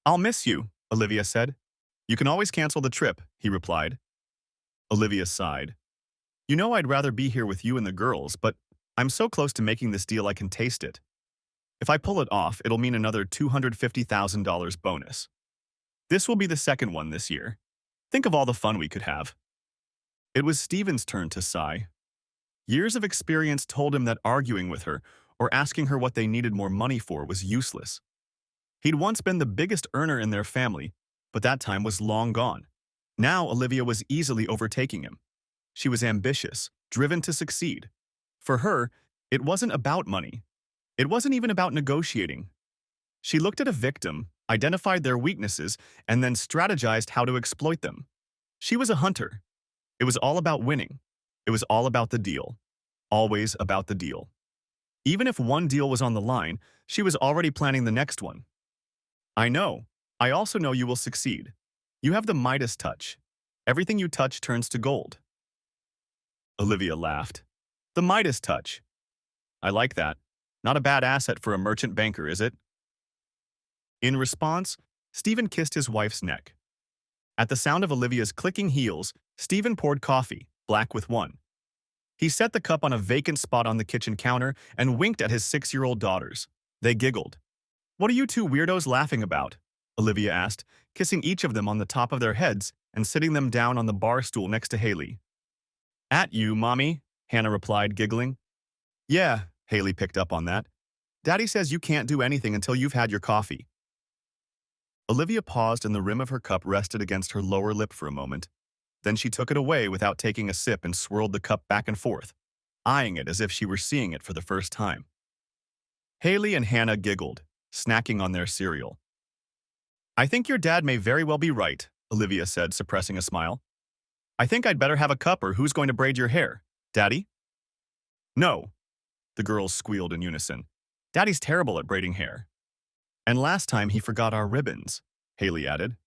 I'll miss you, Olivia said. You can always cancel the trip, he replied. Olivia sighed. You know I'd rather be here with you and the girls, but I'm so close to making this deal I can taste it. If I pull it off, it'll mean another $250,000 bonus. This will be the second one this year. Think of all the fun we could have. It was Stephen's turn to sigh. Years of experience told him that arguing with her or asking her what they needed more money for was useless. He'd once been the biggest earner in their family, but that time was long gone. Now Olivia was easily overtaking him. She was ambitious, driven to succeed. For her, it wasn't about money. It wasn't even about negotiating. She looked at a victim, identified their weaknesses, and then strategized how to exploit them. She was a hunter. It was all about winning. It was all about the deal. Always about the deal. Even if one deal was on the line, she was already planning the next one. I know. I also know you will succeed. You have the Midas touch. Everything you touch turns to gold. Olivia laughed. The Midas touch. I like that. Not a bad asset for a merchant banker, is it? In response, Stephen kissed his wife's neck. At the sound of Olivia's clicking heels, Stephen poured coffee, black with one. He set the cup on a vacant spot on the kitchen counter and winked at his 6-year-old daughters. They giggled. What are you two weirdos laughing about? Olivia asked, kissing each of them on the top of their heads and sitting them down on the bar stool next to Haley. At you, Mommy, Hannah replied, giggling. Yeah, Haley picked up on that. Daddy says you can't do anything until you've had your coffee. Olivia paused and the rim of her cup rested against her lower lip for a moment. Then she took it away without taking a sip and swirled the cup back and forth, eyeing it as if she were seeing it for the first time. Haley and Hannah giggled, snacking on their cereal. I think your dad may very well be right, Olivia said, suppressing a smile. I think I'd better have a cup or who's going to braid your hair? Daddy? No, the girls squealed in unison. Daddy's terrible at braiding hair. And last time he forgot our ribbons, Haley added.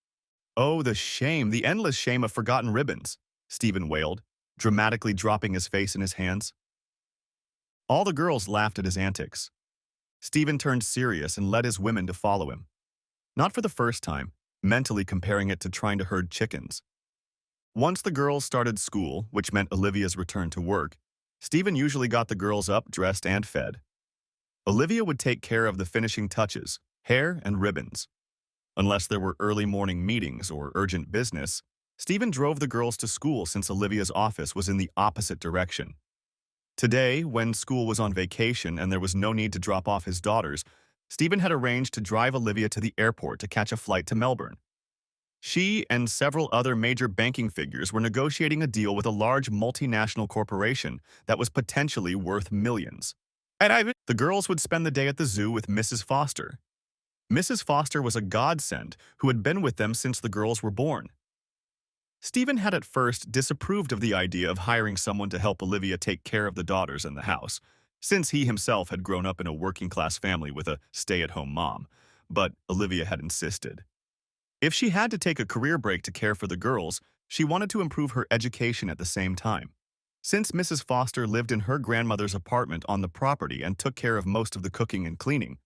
Oh, the shame, the endless shame of forgotten ribbons, Stephen wailed, dramatically dropping his face in his hands. All the girls laughed at his antics. Stephen turned serious and led his women to follow him. Not for the first time, mentally comparing it to trying to herd chickens. Once the girls started school, which meant Olivia's return to work, Stephen usually got the girls up, dressed, and fed. Olivia would take care of the finishing touches, hair and ribbons. Unless there were early morning meetings or urgent business, Stephen drove the girls to school since Olivia's office was in the opposite direction. Today, when school was on vacation and there was no need to drop off his daughters, Stephen had arranged to drive Olivia to the airport to catch a flight to Melbourne. She and several other major banking figures were negotiating a deal with a large multinational corporation that was potentially worth millions. The girls would spend the day at the zoo with Mrs. Foster. Mrs. Foster was a godsend who had been with them since the girls were born. Stephen had at first disapproved of the idea of hiring someone to help Olivia take care of the daughters and the house, since he himself had grown up in a working-class family with a stay-at-home mom, but Olivia had insisted. If she had to take a career break to care for the girls, she wanted to improve her education at the same time. Since Mrs. Foster lived in her grandmother's apartment on the property and took care of most of the cooking and cleaning,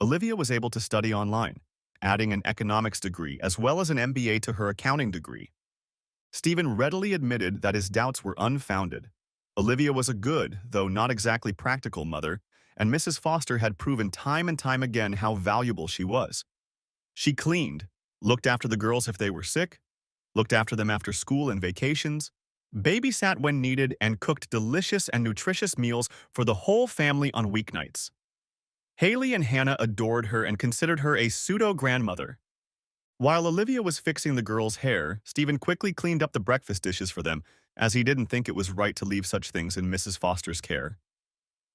Olivia was able to study online, adding an economics degree as well as an MBA to her accounting degree. Stephen readily admitted that his doubts were unfounded. Olivia was a good, though not exactly practical mother, and Mrs. Foster had proven time and time again how valuable she was. She cleaned, looked after the girls if they were sick, looked after them after school and vacations, babysat when needed, and cooked delicious and nutritious meals for the whole family on weeknights. Haley and Hannah adored her and considered her a pseudo-grandmother. While Olivia was fixing the girls' hair, Stephen quickly cleaned up the breakfast dishes for them, as he didn't think it was right to leave such things in Mrs. Foster's care.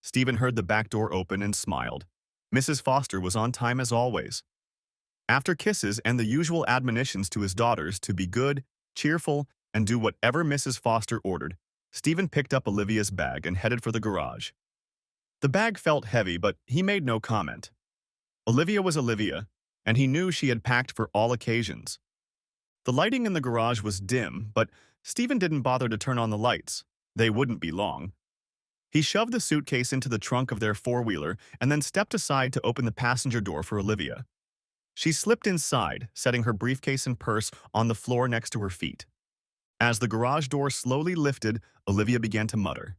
Stephen heard the back door open and smiled. Mrs. Foster was on time as always. After kisses and the usual admonitions to his daughters to be good, cheerful, and do whatever Mrs. Foster ordered, Stephen picked up Olivia's bag and headed for the garage. The bag felt heavy, but he made no comment. Olivia was Olivia, and he knew she had packed for all occasions. The lighting in the garage was dim, but Stephen didn't bother to turn on the lights. They wouldn't be long. He shoved the suitcase into the trunk of their four-wheeler and then stepped aside to open the passenger door for Olivia. She slipped inside, setting her briefcase and purse on the floor next to her feet. As the garage door slowly lifted, Olivia began to mutter.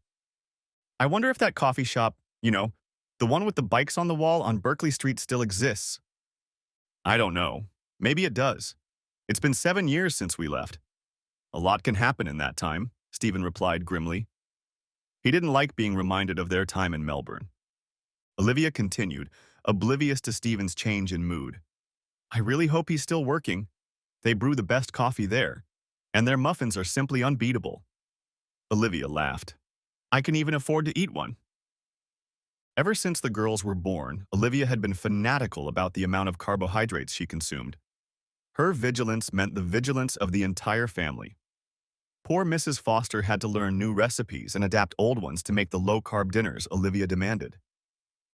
I wonder if that coffee shop, the one with the bikes on the wall on Berkeley Street still exists. I don't know. Maybe it does. It's been 7 years since we left. A lot can happen in that time, Stephen replied grimly. He didn't like being reminded of their time in Melbourne. Olivia continued, oblivious to Stephen's change in mood. I really hope he's still working. They brew the best coffee there, and their muffins are simply unbeatable. Olivia laughed. I can even afford to eat one. Ever since the girls were born, Olivia had been fanatical about the amount of carbohydrates she consumed. Her vigilance meant the vigilance of the entire family. Poor Mrs. Foster had to learn new recipes and adapt old ones to make the low-carb dinners Olivia demanded.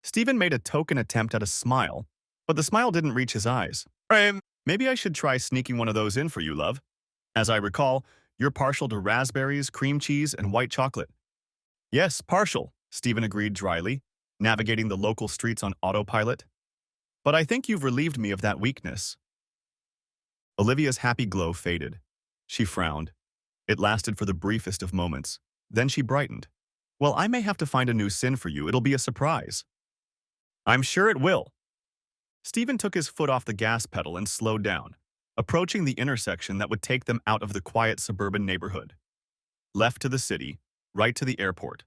Stephen made a token attempt at a smile, but the smile didn't reach his eyes. Maybe I should try sneaking one of those in for you, love. As I recall, you're partial to raspberries, cream cheese, and white chocolate. Yes, partial, Stephen agreed dryly, navigating the local streets on autopilot. But I think you've relieved me of that weakness. Olivia's happy glow faded. She frowned. It lasted for the briefest of moments. Then she brightened. Well, I may have to find a new sin for you. It'll be a surprise. I'm sure it will. Stephen took his foot off the gas pedal and slowed down, approaching the intersection that would take them out of the quiet suburban neighborhood. Left to the city, right to the airport.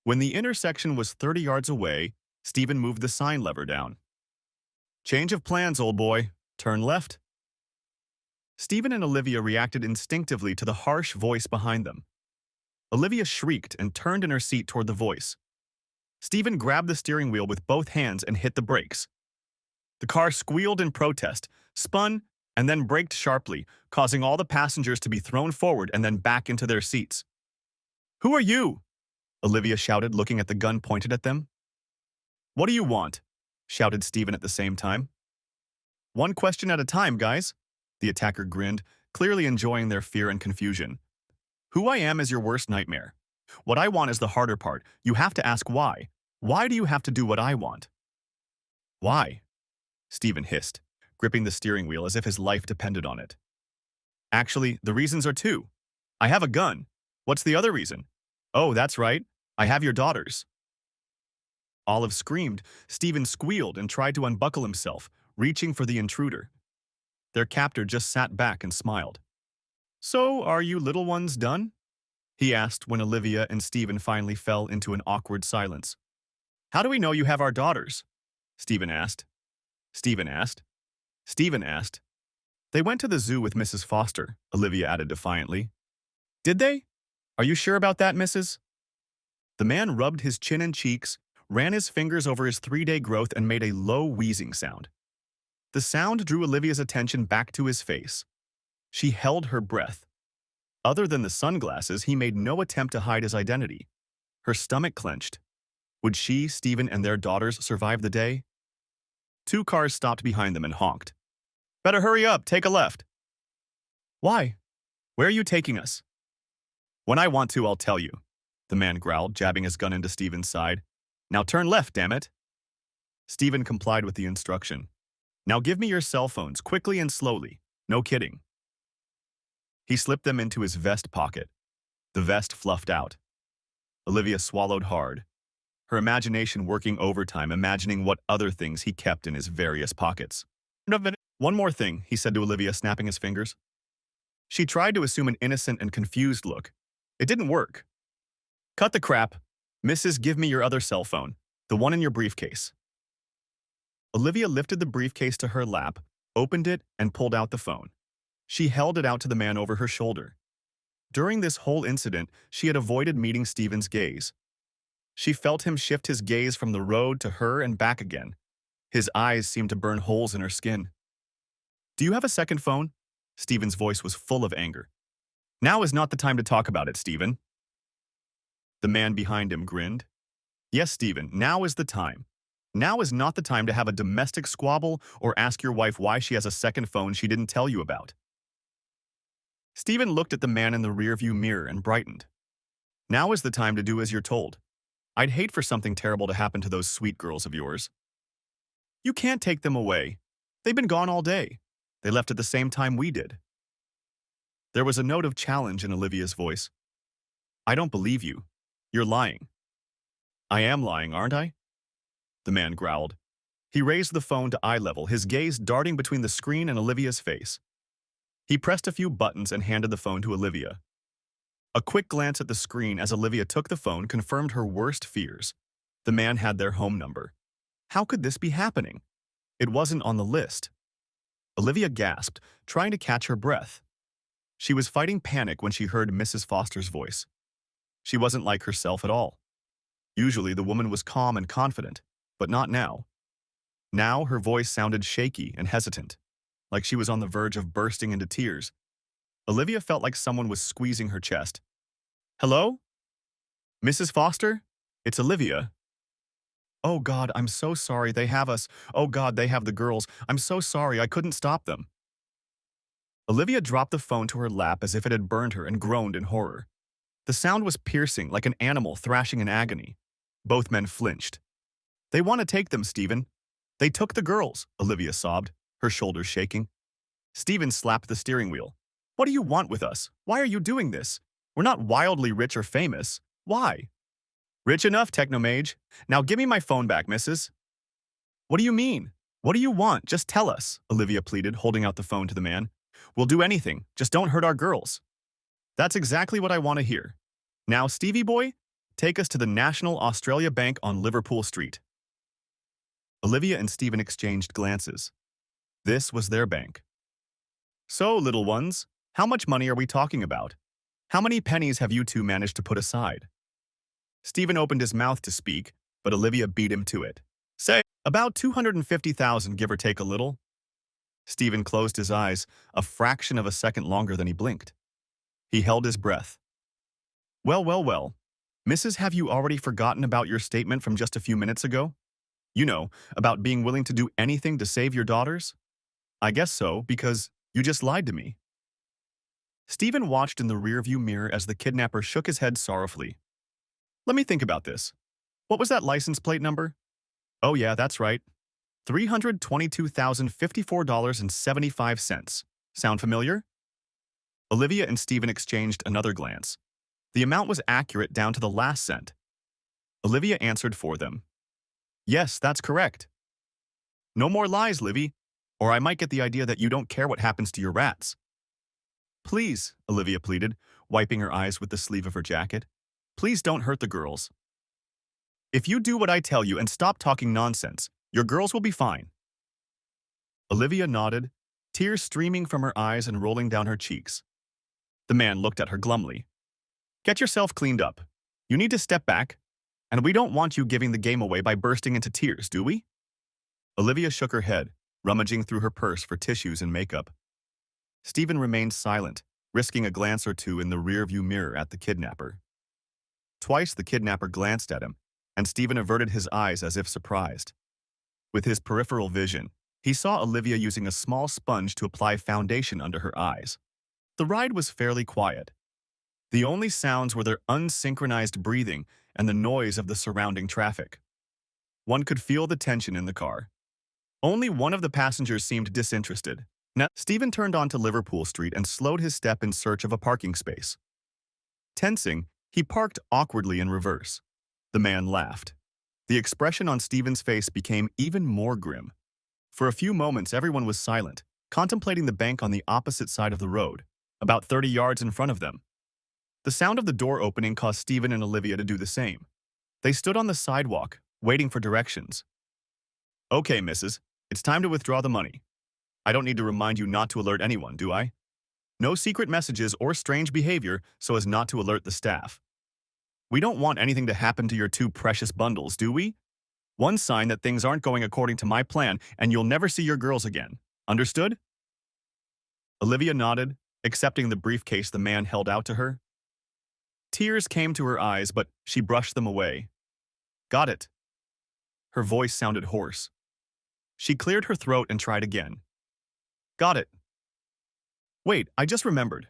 When the intersection was 30 yards away, Stephen moved the sign lever down. Change of plans, old boy. Turn left. Stephen and Olivia reacted instinctively to the harsh voice behind them. Olivia shrieked and turned in her seat toward the voice. Stephen grabbed the steering wheel with both hands and hit the brakes. The car squealed in protest, spun, and then braked sharply, causing all the passengers to be thrown forward and then back into their seats. Who are you? Olivia shouted, looking at the gun pointed at them. What do you want? Shouted Stephen at the same time. One question at a time, guys. The attacker grinned, clearly enjoying their fear and confusion. Who I am is your worst nightmare. What I want is the harder part. You have to ask why. Why do you have to do what I want? Why? Stephen hissed, gripping the steering wheel as if his life depended on it. Actually, the reasons are two. I have a gun. What's the other reason? Oh, that's right. I have your daughters. Olive screamed. Stephen squealed and tried to unbuckle himself, reaching for the intruder. Their captor just sat back and smiled. So, are you little ones done? He asked when Olivia and Stephen finally fell into an awkward silence. How do we know you have our daughters? Stephen asked. Stephen asked. Stephen asked. They went to the zoo with Mrs. Foster, Olivia added defiantly. Did they? Are you sure about that, Mrs.? The man rubbed his chin and cheeks, ran his fingers over his 3-day growth and made a low wheezing sound. The sound drew Olivia's attention back to his face. She held her breath. Other than the sunglasses, he made no attempt to hide his identity. Her stomach clenched. Would she, Stephen, and their daughters survive the day? 2 cars stopped behind them and honked. Better hurry up, take a left. Why? Where are you taking us? When I want to, I'll tell you, the man growled, jabbing his gun into Stephen's side. Now turn left, damn it. Stephen complied with the instruction. Now give me your cell phones, quickly and slowly. No kidding. He slipped them into his vest pocket. The vest fluffed out. Olivia swallowed hard, her imagination working overtime, imagining what other things he kept in his various pockets. One more thing, he said to Olivia, snapping his fingers. She tried to assume an innocent and confused look. It didn't work. Cut the crap. Mrs., give me your other cell phone, the one in your briefcase. Olivia lifted the briefcase to her lap, opened it, and pulled out the phone. She held it out to the man over her shoulder. During this whole incident, she had avoided meeting Stephen's gaze. She felt him shift his gaze from the road to her and back again. His eyes seemed to burn holes in her skin. Do you have a second phone? Stephen's voice was full of anger. Now is not the time to talk about it, Stephen. The man behind him grinned. Yes, Stephen, now is the time. Now is not the time to have a domestic squabble or ask your wife why she has a second phone she didn't tell you about. Stephen looked at the man in the rearview mirror and brightened. Now is the time to do as you're told. I'd hate for something terrible to happen to those sweet girls of yours. You can't take them away. They've been gone all day. They left at the same time we did. There was a note of challenge in Olivia's voice. I don't believe you. You're lying. I am lying, aren't I? The man growled. He raised the phone to eye level, his gaze darting between the screen and Olivia's face. He pressed a few buttons and handed the phone to Olivia. A quick glance at the screen as Olivia took the phone confirmed her worst fears. The man had their home number. How could this be happening? It wasn't on the list. Olivia gasped, trying to catch her breath. She was fighting panic when she heard Mrs. Foster's voice. She wasn't like herself at all. Usually the woman was calm and confident, but not now. Now her voice sounded shaky and hesitant, like she was on the verge of bursting into tears. Olivia felt like someone was squeezing her chest. Hello? Mrs. Foster? It's Olivia. Oh God, I'm so sorry, they have us. Oh God, they have the girls. I'm so sorry, I couldn't stop them. Olivia dropped the phone to her lap as if it had burned her and groaned in horror. The sound was piercing, like an animal thrashing in agony. Both men flinched. They want to take them, Stephen. They took the girls, Olivia sobbed, her shoulders shaking. Stephen slapped the steering wheel. What do you want with us? Why are you doing this? We're not wildly rich or famous. Why? Rich enough, Technomage. Now give me my phone back, missus. What do you mean? What do you want? Just tell us, Olivia pleaded, holding out the phone to the man. We'll do anything. Just don't hurt our girls. That's exactly what I want to hear. Now, Stevie boy, take us to the National Australia Bank on Liverpool Street. Olivia and Stephen exchanged glances. This was their bank. So, little ones, how much money are we talking about? How many pennies have you two managed to put aside? Stephen opened his mouth to speak, but Olivia beat him to it. Say, about 250,000, give or take a little. Stephen closed his eyes, a fraction of a second longer than he blinked. He held his breath. Well. Mrs., have you already forgotten about your statement from just a few minutes ago? You know, about being willing to do anything to save your daughters? I guess so, because you just lied to me. Stephen watched in the rearview mirror as the kidnapper shook his head sorrowfully. Let me think about this. What was that license plate number? Oh yeah, that's right. $322,054.75. Sound familiar? Olivia and Stephen exchanged another glance. The amount was accurate down to the last cent. Olivia answered for them. Yes, that's correct. No more lies, Livy, or I might get the idea that you don't care what happens to your rats. Please, Olivia pleaded, wiping her eyes with the sleeve of her jacket. Please don't hurt the girls. If you do what I tell you and stop talking nonsense, your girls will be fine. Olivia nodded, tears streaming from her eyes and rolling down her cheeks. The man looked at her glumly. Get yourself cleaned up. You need to step back, and we don't want you giving the game away by bursting into tears, do we? Olivia shook her head, rummaging through her purse for tissues and makeup. Stephen remained silent, risking a glance or two in the rearview mirror at the kidnapper. Twice the kidnapper glanced at him, and Stephen averted his eyes as if surprised. With his peripheral vision, he saw Olivia using a small sponge to apply foundation under her eyes. The ride was fairly quiet. The only sounds were their unsynchronized breathing and the noise of the surrounding traffic. One could feel the tension in the car. Only one of the passengers seemed disinterested. Now, Stephen turned onto Liverpool Street and slowed his step in search of a parking space. Tensing, he parked awkwardly in reverse. The man laughed. The expression on Stephen's face became even more grim. For a few moments, everyone was silent, contemplating the bank on the opposite side of the road, about 30 yards in front of them. The sound of the door opening caused Stephen and Olivia to do the same. They stood on the sidewalk, waiting for directions. Okay, missus, it's time to withdraw the money. I don't need to remind you not to alert anyone, do I? No secret messages or strange behavior so as not to alert the staff. We don't want anything to happen to your two precious bundles, do we? One sign that things aren't going according to my plan and you'll never see your girls again. Understood? Olivia nodded, accepting the briefcase the man held out to her. Tears came to her eyes, but she brushed them away. Got it. Her voice sounded hoarse. She cleared her throat and tried again. Got it. Wait, I just remembered,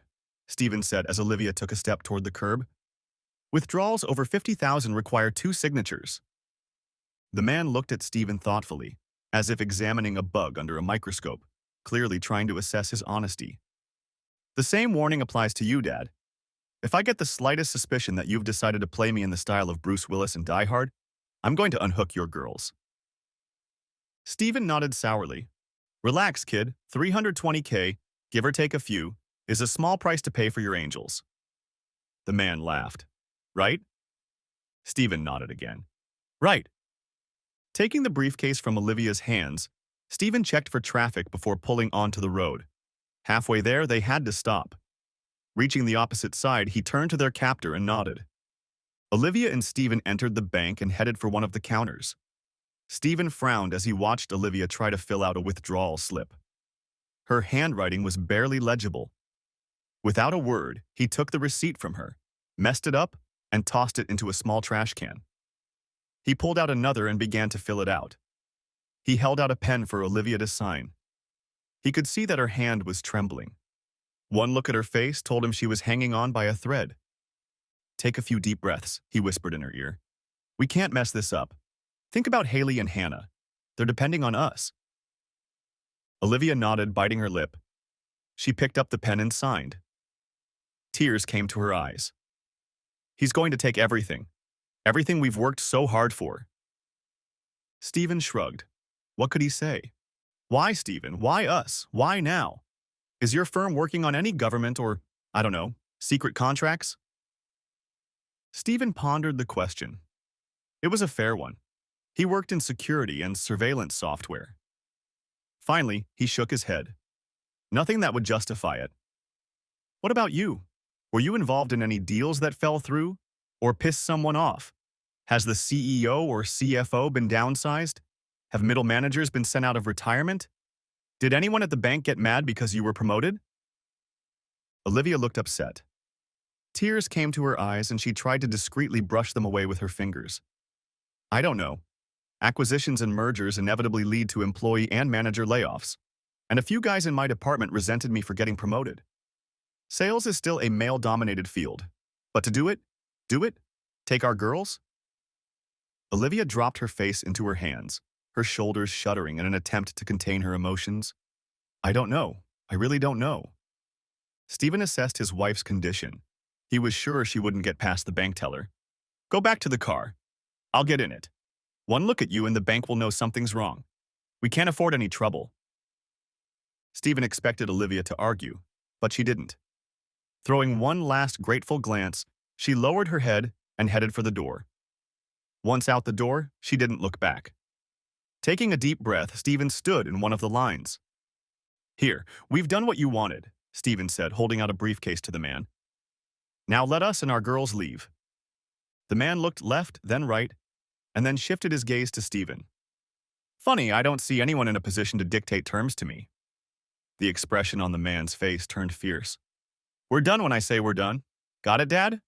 Stephen said as Olivia took a step toward the curb. Withdrawals over 50,000 require 2 signatures. The man looked at Stephen thoughtfully. as if examining a bug under a microscope, clearly trying to assess his honesty. The same warning applies to you, Dad. If I get the slightest suspicion that you've decided to play me in the style of Bruce Willis in Die Hard, I'm going to unhook your girls. Stephen nodded sourly. Relax, kid. 320K, give or take a few, is a small price to pay for your angels. The man laughed. Right? Stephen nodded again. Right. Taking the briefcase from Olivia's hands, Stephen checked for traffic before pulling onto the road. Halfway there, they had to stop. Reaching the opposite side, he turned to their captor and nodded. Olivia and Stephen entered the bank and headed for one of the counters. Stephen frowned as he watched Olivia try to fill out a withdrawal slip. Her handwriting was barely legible. Without a word, he took the receipt from her, messed it up, and tossed it into a small trash can. He pulled out another and began to fill it out. He held out a pen for Olivia to sign. He could see that her hand was trembling. One look at her face told him she was hanging on by a thread. Take a few deep breaths, he whispered in her ear. We can't mess this up. Think about Haley and Hannah. They're depending on us. Olivia nodded, biting her lip. She picked up the pen and signed. Tears came to her eyes. He's going to take everything. Everything we've worked so hard for. Stephen shrugged. What could he say? Why, Stephen? Why us? Why now? Is your firm working on any government or, I don't know, secret contracts? Stephen pondered the question. It was a fair one. He worked in security and surveillance software. Finally, he shook his head. Nothing that would justify it. What about you? Were you involved in any deals that fell through? Or pissed someone off? Has the CEO or CFO been downsized? Have middle managers been sent out of retirement? Did anyone at the bank get mad because you were promoted? Olivia looked upset. Tears came to her eyes and she tried to discreetly brush them away with her fingers. I don't know. Acquisitions and mergers inevitably lead to employee and manager layoffs, and a few guys in my department resented me for getting promoted. Sales is still a male-dominated field, but to do it, take our girls? Olivia dropped her face into her hands, her shoulders shuddering in an attempt to contain her emotions. I don't know. I really don't know. Stephen assessed his wife's condition. He was sure she wouldn't get past the bank teller. Go back to the car. I'll get in it. One look at you and the bank will know something's wrong. We can't afford any trouble. Stephen expected Olivia to argue, but she didn't. Throwing one last grateful glance, she lowered her head and headed for the door. Once out the door, she didn't look back. Taking a deep breath, Stephen stood in one of the lines. Here, we've done what you wanted, Stephen said, holding out a briefcase to the man. Now let us and our girls leave. The man looked left, then right, and then shifted his gaze to Stephen. Funny, I don't see anyone in a position to dictate terms to me. The expression on the man's face turned fierce. We're done when I say we're done. Got it, Dad?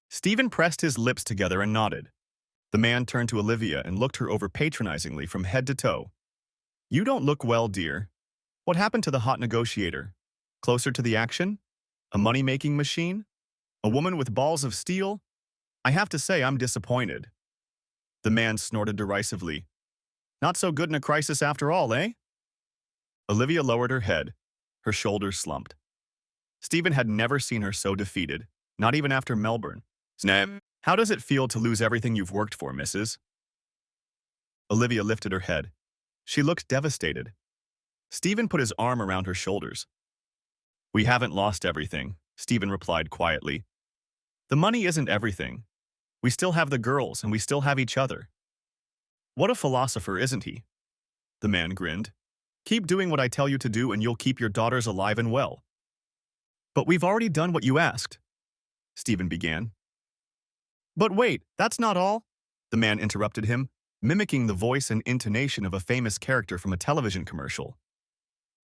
Stephen pressed his lips together and nodded. The man turned to Olivia and looked her over patronizingly from head to toe. You don't look well, dear. What happened to the hot negotiator? Closer to the action? A money-making machine? A woman with balls of steel? I have to say I'm disappointed. The man snorted derisively. Not so good in a crisis after all, eh? Olivia lowered her head. Her shoulders slumped. Stephen had never seen her so defeated, not even after Melbourne. Snap. How does it feel to lose everything you've worked for, Mrs.? Olivia lifted her head. She looked devastated. Stephen put his arm around her shoulders. We haven't lost everything, Stephen replied quietly. The money isn't everything. We still have the girls and we still have each other. What a philosopher, isn't he? The man grinned. Keep doing what I tell you to do and you'll keep your daughters alive and well. But we've already done what you asked, Stephen began. But wait, that's not all, the man interrupted him, mimicking the voice and intonation of a famous character from a television commercial.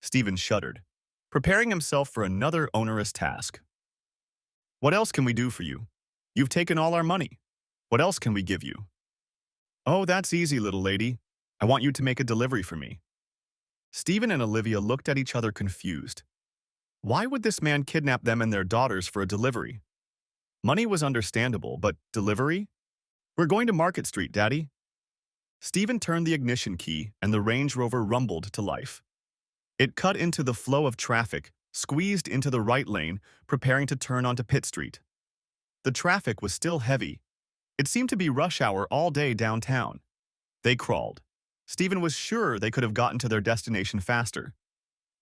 Stephen shuddered, preparing himself for another onerous task. What else can we do for you? You've taken all our money. What else can we give you? Oh, that's easy, little lady. I want you to make a delivery for me. Stephen and Olivia looked at each other confused. Why would this man kidnap them and their daughters for a delivery? Money was understandable, but delivery? We're going to Market Street, Daddy. Stephen turned the ignition key and the Range Rover rumbled to life. It cut into the flow of traffic, squeezed into the right lane, preparing to turn onto Pitt Street. The traffic was still heavy. It seemed to be rush hour all day downtown. They crawled. Stephen was sure they could have gotten to their destination faster.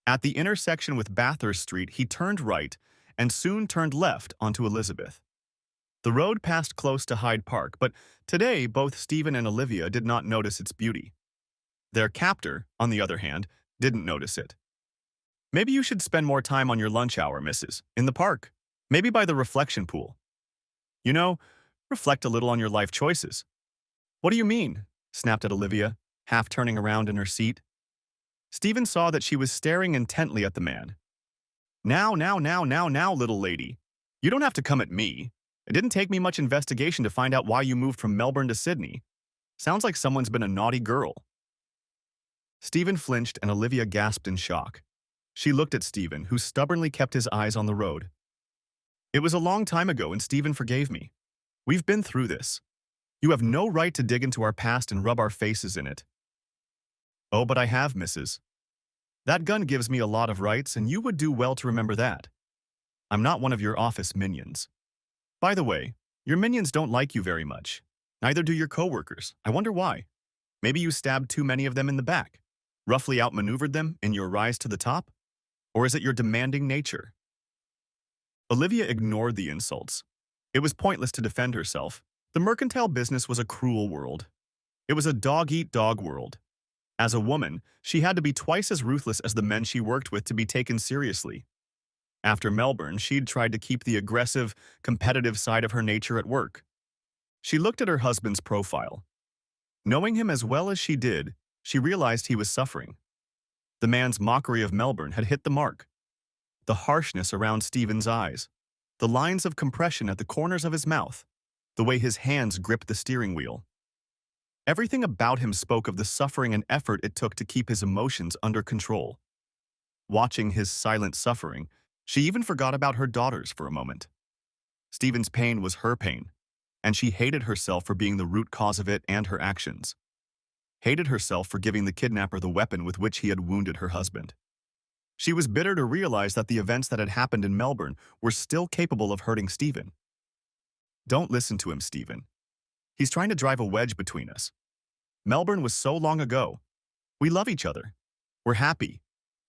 At the intersection with Bathurst Street, he turned right and soon turned left onto Elizabeth. The road passed close to Hyde Park, but today both Stephen and Olivia did not notice its beauty. Their captor, on the other hand, didn't notice it. Maybe you should spend more time on your lunch hour, Mrs. In the park. Maybe by the reflection pool. You know, reflect a little on your life choices. What do you mean? Snapped at Olivia, half turning around in her seat. Stephen saw that she was staring intently at the man. Now, little lady. You don't have to come at me. It didn't take me much investigation to find out why you moved from Melbourne to Sydney. Sounds like someone's been a naughty girl. Stephen flinched and Olivia gasped in shock. She looked at Stephen, who stubbornly kept his eyes on the road. It was a long time ago and Stephen forgave me. We've been through this. You have no right to dig into our past and rub our faces in it. Oh, but I have, Mrs. That gun gives me a lot of rights and you would do well to remember that. I'm not one of your office minions. By the way, your minions don't like you very much. Neither do your coworkers. I wonder why. Maybe you stabbed too many of them in the back, roughly outmaneuvered them in your rise to the top? Or is it your demanding nature? Olivia ignored the insults. It was pointless to defend herself. The mercantile business was a cruel world. It was a dog-eat-dog world. As a woman, she had to be twice as ruthless as the men she worked with to be taken seriously. After Melbourne, she'd tried to keep the aggressive, competitive side of her nature at work. She looked at her husband's profile. Knowing him as well as she did, she realized he was suffering. The man's mockery of Melbourne had hit the mark. The harshness around Stephen's eyes, the lines of compression at the corners of his mouth, the way his hands gripped the steering wheel. Everything about him spoke of the suffering and effort it took to keep his emotions under control. Watching his silent suffering, she even forgot about her daughters for a moment. Stephen's pain was her pain, and she hated herself for being the root cause of it and her actions. Hated herself for giving the kidnapper the weapon with which he had wounded her husband. She was bitter to realize that the events that had happened in Melbourne were still capable of hurting Stephen. Don't listen to him, Stephen. He's trying to drive a wedge between us. Melbourne was so long ago. We love each other. We're happy.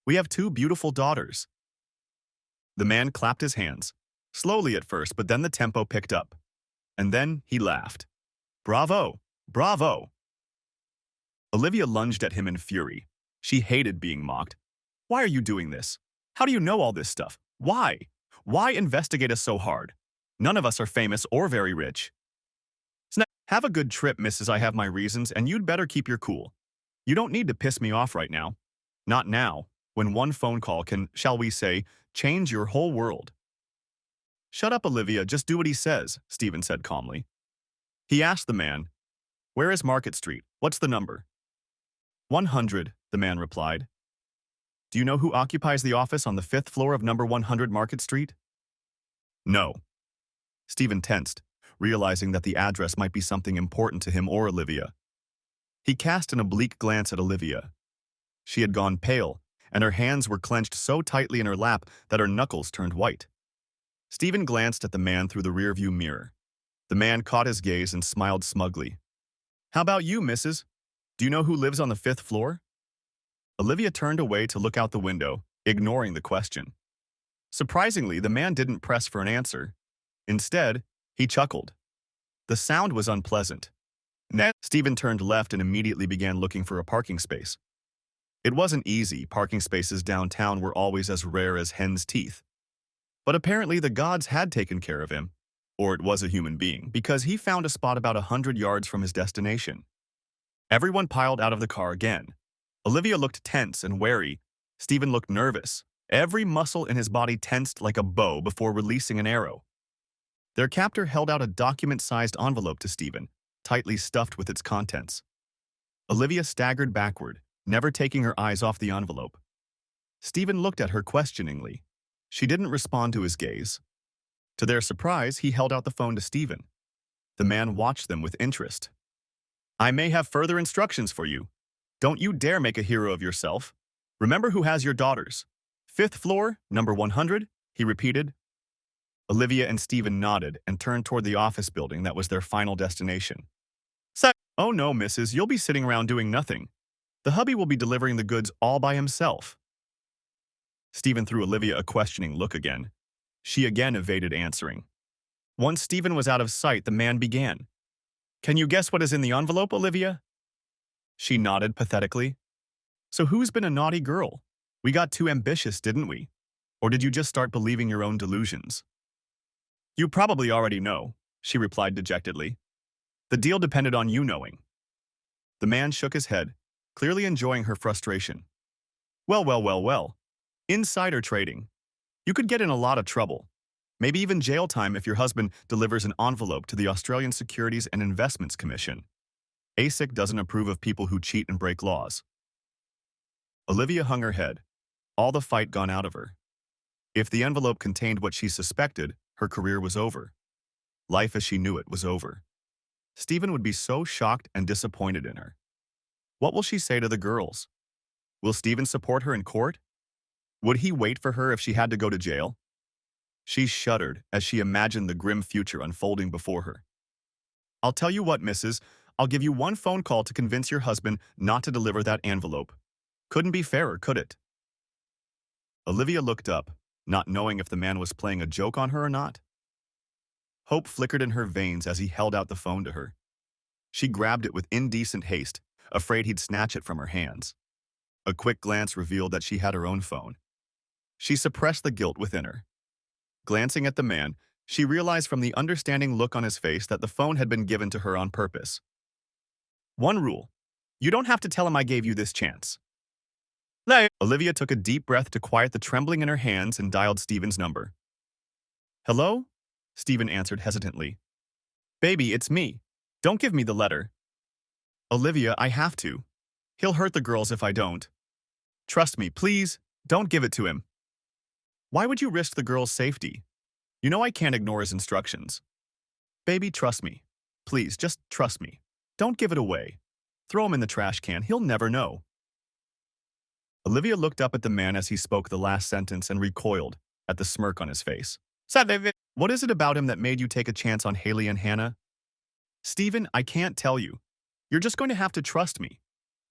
We have 2 beautiful daughters. The man clapped his hands, slowly at first, but then the tempo picked up. And then he laughed. Bravo! Bravo! Olivia lunged at him in fury. She hated being mocked. Why are you doing this? How do you know all this stuff? Why? Why investigate us so hard? None of us are famous or very rich. Have a good trip, Mrs. I have my reasons, and you'd better keep your cool. You don't need to piss me off right now. Not now, when one phone call can, shall we say, change your whole world. Shut up, Olivia, just do what he says, Stephen said calmly. He asked the man, Where is Market Street? What's the number? 100, the man replied. Do you know who occupies the office on the 5th floor of number 100 Market Street? No. Stephen tensed, realizing that the address might be something important to him or Olivia. He cast an oblique glance at Olivia. She had gone pale, and her hands were clenched so tightly in her lap that her knuckles turned white. Stephen glanced at the man through the rearview mirror. The man caught his gaze and smiled smugly. How about you, Mrs.? Do you know who lives on the 5th floor? Olivia turned away to look out the window, ignoring the question. Surprisingly, the man didn't press for an answer. Instead, he chuckled. The sound was unpleasant. Stephen turned left and immediately began looking for a parking space. It wasn't easy. Parking spaces downtown were always as rare as hen's teeth. But apparently the gods had taken care of him, or it was a human being, because he found a spot about 100 yards from his destination. Everyone piled out of the car again. Olivia looked tense and wary. Stephen looked nervous. Every muscle in his body tensed like a bow before releasing an arrow. Their captor held out a document-sized envelope to Stephen, tightly stuffed with its contents. Olivia staggered backward, never taking her eyes off the envelope. Stephen looked at her questioningly. She didn't respond to his gaze. To their surprise, he held out the phone to Stephen. The man watched them with interest. I may have further instructions for you. Don't you dare make a hero of yourself. Remember who has your daughters. Fifth floor, number 100, he repeated. Olivia and Stephen nodded and turned toward the office building that was their final destination. Oh no, missus, you'll be sitting around doing nothing. The hubby will be delivering the goods all by himself. Stephen threw Olivia a questioning look again. She again evaded answering. Once Stephen was out of sight, the man began. Can you guess what is in the envelope, Olivia? She nodded pathetically. So who's been a naughty girl? We got too ambitious, didn't we? Or did you just start believing your own delusions? You probably already know, she replied dejectedly. The deal depended on you knowing. The man shook his head, clearly enjoying her frustration. Well. Insider trading. You could get in a lot of trouble. Maybe even jail time if your husband delivers an envelope to the Australian Securities and Investments Commission. ASIC doesn't approve of people who cheat and break laws. Olivia hung her head, all the fight gone out of her. If the envelope contained what she suspected, her career was over. Life as she knew it was over. Stephen would be so shocked and disappointed in her. What will she say to the girls? Will Stephen support her in court? Would he wait for her if she had to go to jail? She shuddered as she imagined the grim future unfolding before her. I'll tell you what, missus, I'll give you one phone call to convince your husband not to deliver that envelope. Couldn't be fairer, could it? Olivia looked up, not knowing if the man was playing a joke on her or not. Hope flickered in her veins as he held out the phone to her. She grabbed it with indecent haste, afraid he'd snatch it from her hands. A quick glance revealed that she had her own phone. She suppressed the guilt within her. Glancing at the man, she realized from the understanding look on his face that the phone had been given to her on purpose. One rule: you don't have to tell him I gave you this chance. Olivia took a deep breath to quiet the trembling in her hands and dialed Stephen's number. Hello? Stephen answered hesitantly. Baby, it's me. Don't give me the letter. Olivia, I have to. He'll hurt the girls if I don't. Trust me, please, don't give it to him. Why would you risk the girls' safety? You know I can't ignore his instructions. Baby, trust me. Please, just trust me. Don't give it away. Throw him in the trash can, he'll never know. Olivia looked up at the man as he spoke the last sentence and recoiled at the smirk on his face. What is it about him that made you take a chance on Haley and Hannah? Stephen, I can't tell you. You're just going to have to trust me.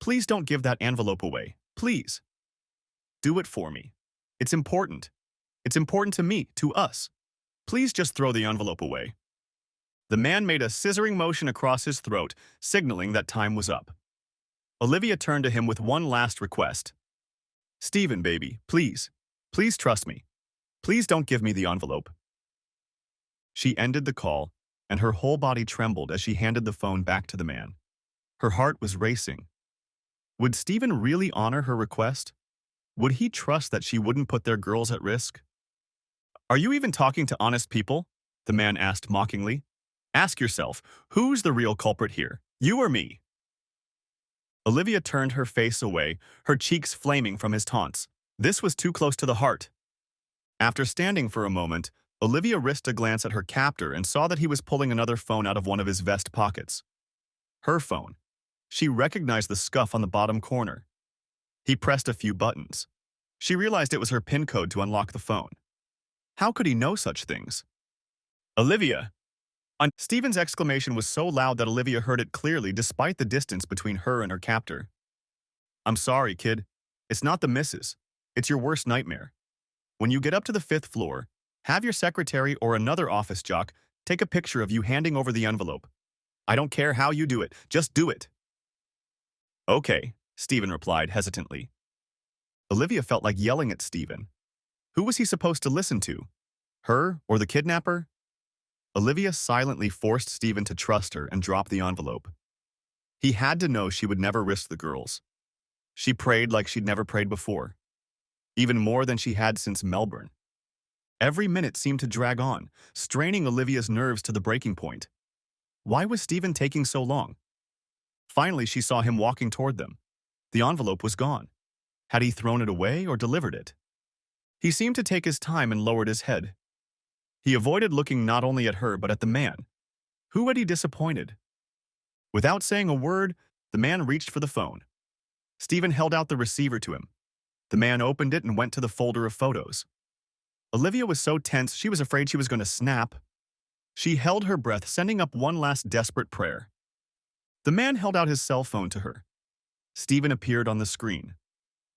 Please don't give that envelope away. Please. Do it for me. It's important. It's important to me, to us. Please just throw the envelope away. The man made a scissoring motion across his throat, signaling that time was up. Olivia turned to him with one last request. Stephen, baby, please. Please trust me. Please don't give me the envelope. She ended the call, and her whole body trembled as she handed the phone back to the man. Her heart was racing. Would Stephen really honor her request? Would he trust that she wouldn't put their girls at risk? Are you even talking to honest people? The man asked mockingly. Ask yourself, who's the real culprit here, you or me? Olivia turned her face away, her cheeks flaming from his taunts. This was too close to the heart. After standing for a moment, Olivia risked a glance at her captor and saw that he was pulling another phone out of one of his vest pockets. Her phone. She recognized the scuff on the bottom corner. He pressed a few buttons. She realized it was her PIN code to unlock the phone. How could he know such things? Olivia! Stephen's exclamation was so loud that Olivia heard it clearly despite the distance between her and her captor. I'm sorry, kid. It's not the missus. It's your worst nightmare. When you get up to the 5th floor, have your secretary or another office jock take a picture of you handing over the envelope. I don't care how you do it, just do it. Okay, Stephen replied hesitantly. Olivia felt like yelling at Stephen. Who was he supposed to listen to? Her or the kidnapper? Olivia silently forced Stephen to trust her and drop the envelope. He had to know she would never risk the girls. She prayed like she'd never prayed before, even more than she had since Melbourne. Every minute seemed to drag on, straining Olivia's nerves to the breaking point. Why was Stephen taking so long? Finally, she saw him walking toward them. The envelope was gone. Had he thrown it away or delivered it? He seemed to take his time and lowered his head. He avoided looking not only at her but at the man. Who had he disappointed? Without saying a word, the man reached for the phone. Stephen held out the receiver to him. The man opened it and went to the folder of photos. Olivia was so tense she was afraid she was going to snap. She held her breath, sending up one last desperate prayer. The man held out his cell phone to her. Stephen appeared on the screen.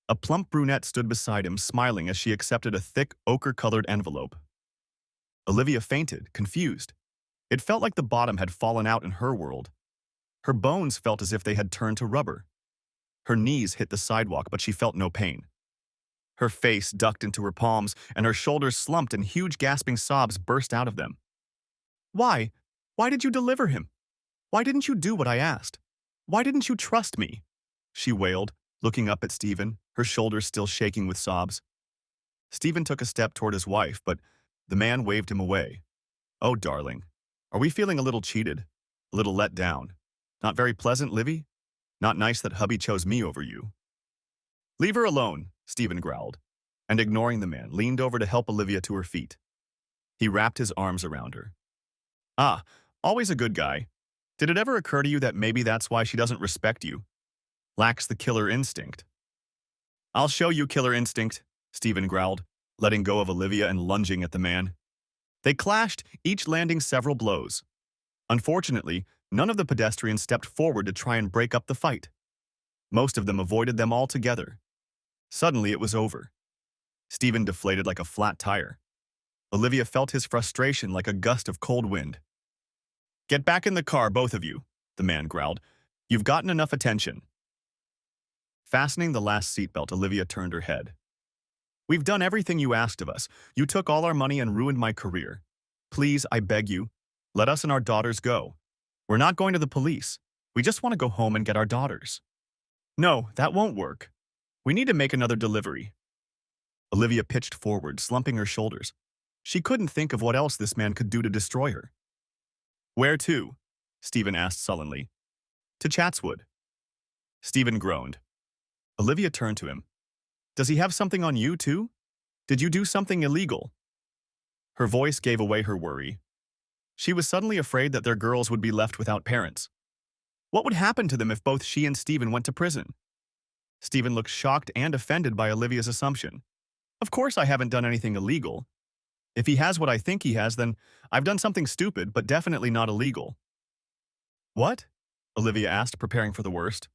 A plump brunette stood beside him, smiling as she accepted a thick, ochre-colored envelope. Olivia fainted, confused. It felt like the bottom had fallen out in her world. Her bones felt as if they had turned to rubber. Her knees hit the sidewalk, but she felt no pain. Her face ducked into her palms, and her shoulders slumped, and huge gasping sobs burst out of them. Why? Why did you deliver him? Why didn't you do what I asked? Why didn't you trust me? She wailed, looking up at Stephen, her shoulders still shaking with sobs. Stephen took a step toward his wife, but the man waved him away. Oh, darling, are we feeling a little cheated? A little let down? Not very pleasant, Livy? Not nice that hubby chose me over you. Leave her alone, Stephen growled, and ignoring the man, leaned over to help Olivia to her feet. He wrapped his arms around her. Ah, always a good guy. Did it ever occur to you that maybe that's why she doesn't respect you? Lacks the killer instinct. I'll show you killer instinct, Stephen growled, letting go of Olivia and lunging at the man. They clashed, each landing several blows. Unfortunately, none of the pedestrians stepped forward to try and break up the fight. Most of them avoided them altogether. Suddenly, it was over. Stephen deflated like a flat tire. Olivia felt his frustration like a gust of cold wind. Get back in the car, both of you, the man growled. You've gotten enough attention. Fastening the last seatbelt, Olivia turned her head. We've done everything you asked of us. You took all our money and ruined my career. Please, I beg you, let us and our daughters go. We're not going to the police. We just want to go home and get our daughters. No, that won't work. We need to make another delivery. Olivia pitched forward, slumping her shoulders. She couldn't think of what else this man could do to destroy her. Where to? Stephen asked sullenly. To Chatswood. Stephen groaned. Olivia turned to him. Does he have something on you, too? Did you do something illegal? Her voice gave away her worry. She was suddenly afraid that their girls would be left without parents. What would happen to them if both she and Stephen went to prison? Stephen looked shocked and offended by Olivia's assumption. Of course I haven't done anything illegal. If he has what I think he has, then I've done something stupid, but definitely not illegal. What? Olivia asked, preparing for the worst.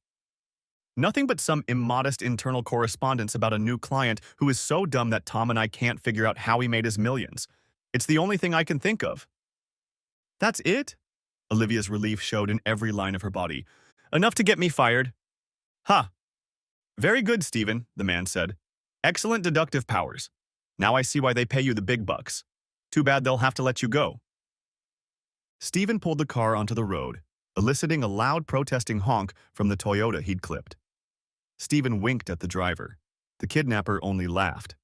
Nothing but some immodest internal correspondence about a new client who is so dumb that Tom and I can't figure out how he made his millions. It's the only thing I can think of. That's it? Olivia's relief showed in every line of her body. Enough to get me fired. Ha! Very good, Stephen, the man said. Excellent deductive powers. Now I see why they pay you the big bucks. Too bad they'll have to let you go. Stephen pulled the car onto the road, eliciting a loud protesting honk from the Toyota he'd clipped. Stephen winked at the driver. The kidnapper only laughed.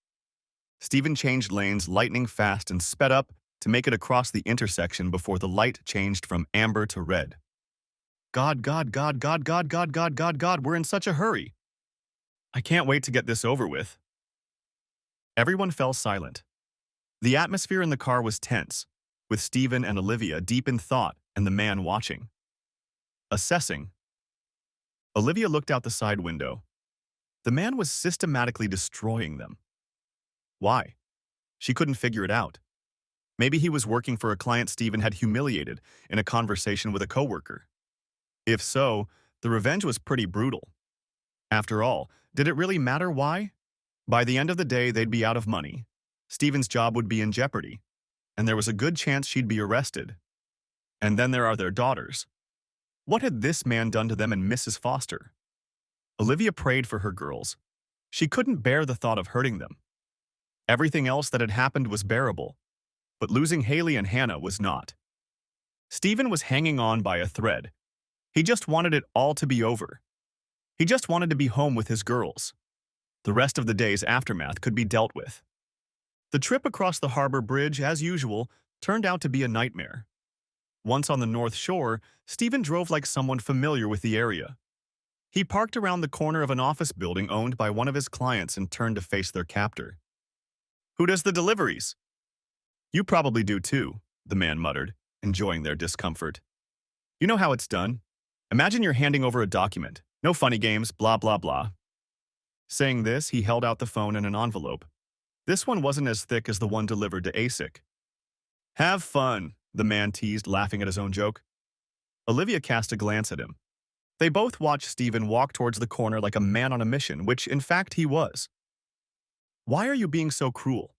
Stephen changed lanes lightning fast and sped up to make it across the intersection before the light changed from amber to red. God, God, God, God, God, God, God, God, God, we're in such a hurry. I can't wait to get this over with. Everyone fell silent. The atmosphere in the car was tense, with Stephen and Olivia deep in thought and the man watching. Assessing. Olivia looked out the side window. The man was systematically destroying them. Why? She couldn't figure it out. Maybe he was working for a client Stephen had humiliated in a conversation with a coworker. If so, the revenge was pretty brutal. After all, did it really matter why? By the end of the day, they'd be out of money. Stephen's job would be in jeopardy, and there was a good chance she'd be arrested. And then there are their daughters. What had this man done to them and Mrs. Foster? Olivia prayed for her girls. She couldn't bear the thought of hurting them. Everything else that had happened was bearable, but losing Haley and Hannah was not. Stephen was hanging on by a thread. He just wanted it all to be over. He just wanted to be home with his girls. The rest of the day's aftermath could be dealt with. The trip across the harbor bridge, as usual, turned out to be a nightmare. Once on the North Shore, Stephen drove like someone familiar with the area. He parked around the corner of an office building owned by one of his clients and turned to face their captor. Who does the deliveries? You probably do too, the man muttered, enjoying their discomfort. You know how it's done. Imagine you're handing over a document. No funny games, blah, blah, blah. Saying this, he held out the phone and an envelope. This one wasn't as thick as the one delivered to ASIC. Have fun, the man teased, laughing at his own joke. Olivia cast a glance at him. They both watched Stephen walk towards the corner like a man on a mission, which in fact he was. Why are you being so cruel?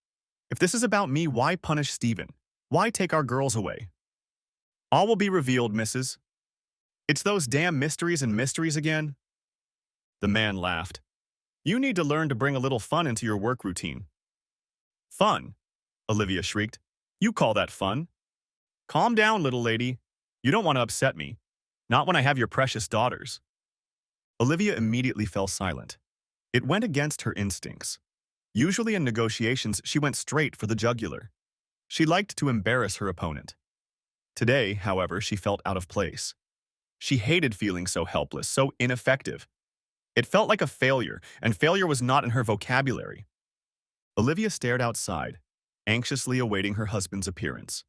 If this is about me, why punish Stephen? Why take our girls away? All will be revealed, Mrs. It's those damn mysteries and mysteries again. The man laughed. You need to learn to bring a little fun into your work routine. Fun? Olivia shrieked. You call that fun? Calm down, little lady. You don't want to upset me. Not when I have your precious daughters. Olivia immediately fell silent. It went against her instincts. Usually in negotiations, she went straight for the jugular. She liked to embarrass her opponent. Today, however, she felt out of place. She hated feeling so helpless, so ineffective. It felt like a failure, and failure was not in her vocabulary. Olivia stared outside, anxiously awaiting her husband's appearance.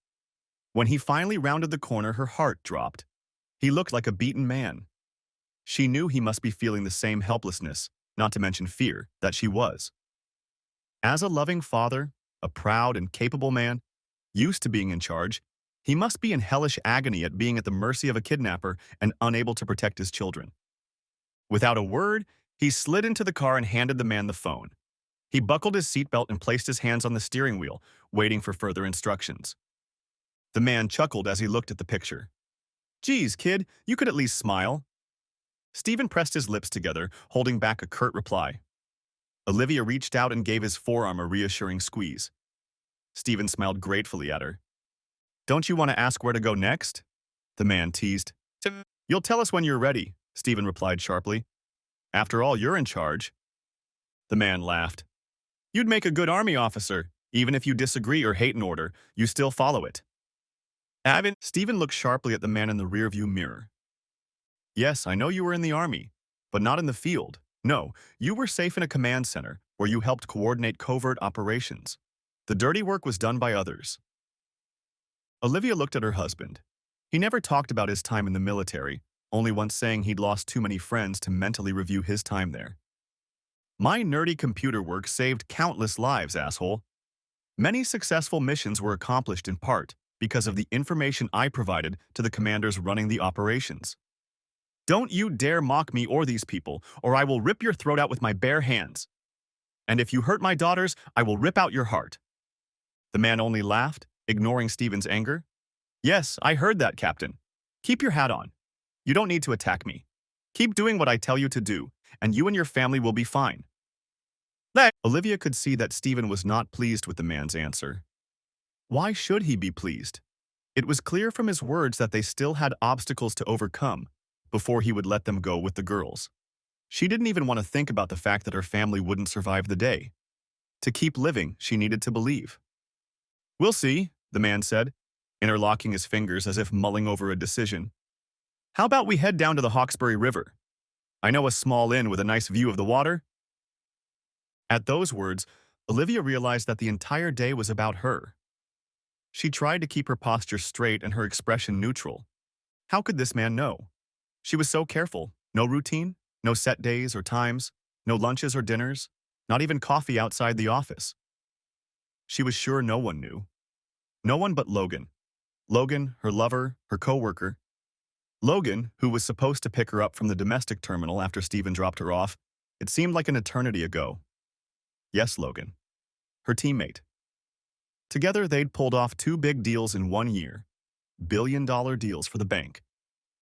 When he finally rounded the corner, her heart dropped. He looked like a beaten man. She knew he must be feeling the same helplessness, not to mention fear, that she was. As a loving father, a proud and capable man, used to being in charge, he must be in hellish agony at being at the mercy of a kidnapper and unable to protect his children. Without a word, he slid into the car and handed the man the phone. He buckled his seatbelt and placed his hands on the steering wheel, waiting for further instructions. The man chuckled as he looked at the picture. Geez, kid, you could at least smile. Stephen pressed his lips together, holding back a curt reply. Olivia reached out and gave his forearm a reassuring squeeze. Stephen smiled gratefully at her. Don't you want to ask where to go next? The man teased. You'll tell us when you're ready, Stephen replied sharply. After all, you're in charge. The man laughed. You'd make a good army officer. Even if you disagree or hate an order, you still follow it. Stephen looked sharply at the man in the rearview mirror. Yes, I know you were in the army, but not in the field. No, you were safe in a command center where you helped coordinate covert operations. The dirty work was done by others. Olivia looked at her husband. He never talked about his time in the military, only once saying he'd lost too many friends to mentally review his time there. My nerdy computer work saved countless lives, asshole. Many successful missions were accomplished in part because of the information I provided to the commanders running the operations. Don't you dare mock me or these people, or I will rip your throat out with my bare hands. And if you hurt my daughters, I will rip out your heart. The man only laughed, ignoring Stephen's anger. Yes, I heard that, Captain. Keep your hat on. You don't need to attack me. Keep doing what I tell you to do, and you and your family will be fine. Olivia could see that Stephen was not pleased with the man's answer. Why should he be pleased? It was clear from his words that they still had obstacles to overcome before he would let them go with the girls. She didn't even want to think about the fact that her family wouldn't survive the day. To keep living, she needed to believe. We'll see, the man said, interlocking his fingers as if mulling over a decision. How about we head down to the Hawkesbury River? I know a small inn with a nice view of the water. At those words, Olivia realized that the entire day was about her. She tried to keep her posture straight and her expression neutral. How could this man know? She was so careful. No routine, no set days or times, no lunches or dinners, not even coffee outside the office. She was sure no one knew. No one but Logan. Logan, her lover, her co-worker. Logan, who was supposed to pick her up from the domestic terminal after Stephen dropped her off. It seemed like an eternity ago. Yes, Logan. Her teammate. Together, they'd pulled off 2 big deals in 1 year. Billion-dollar deals for the bank.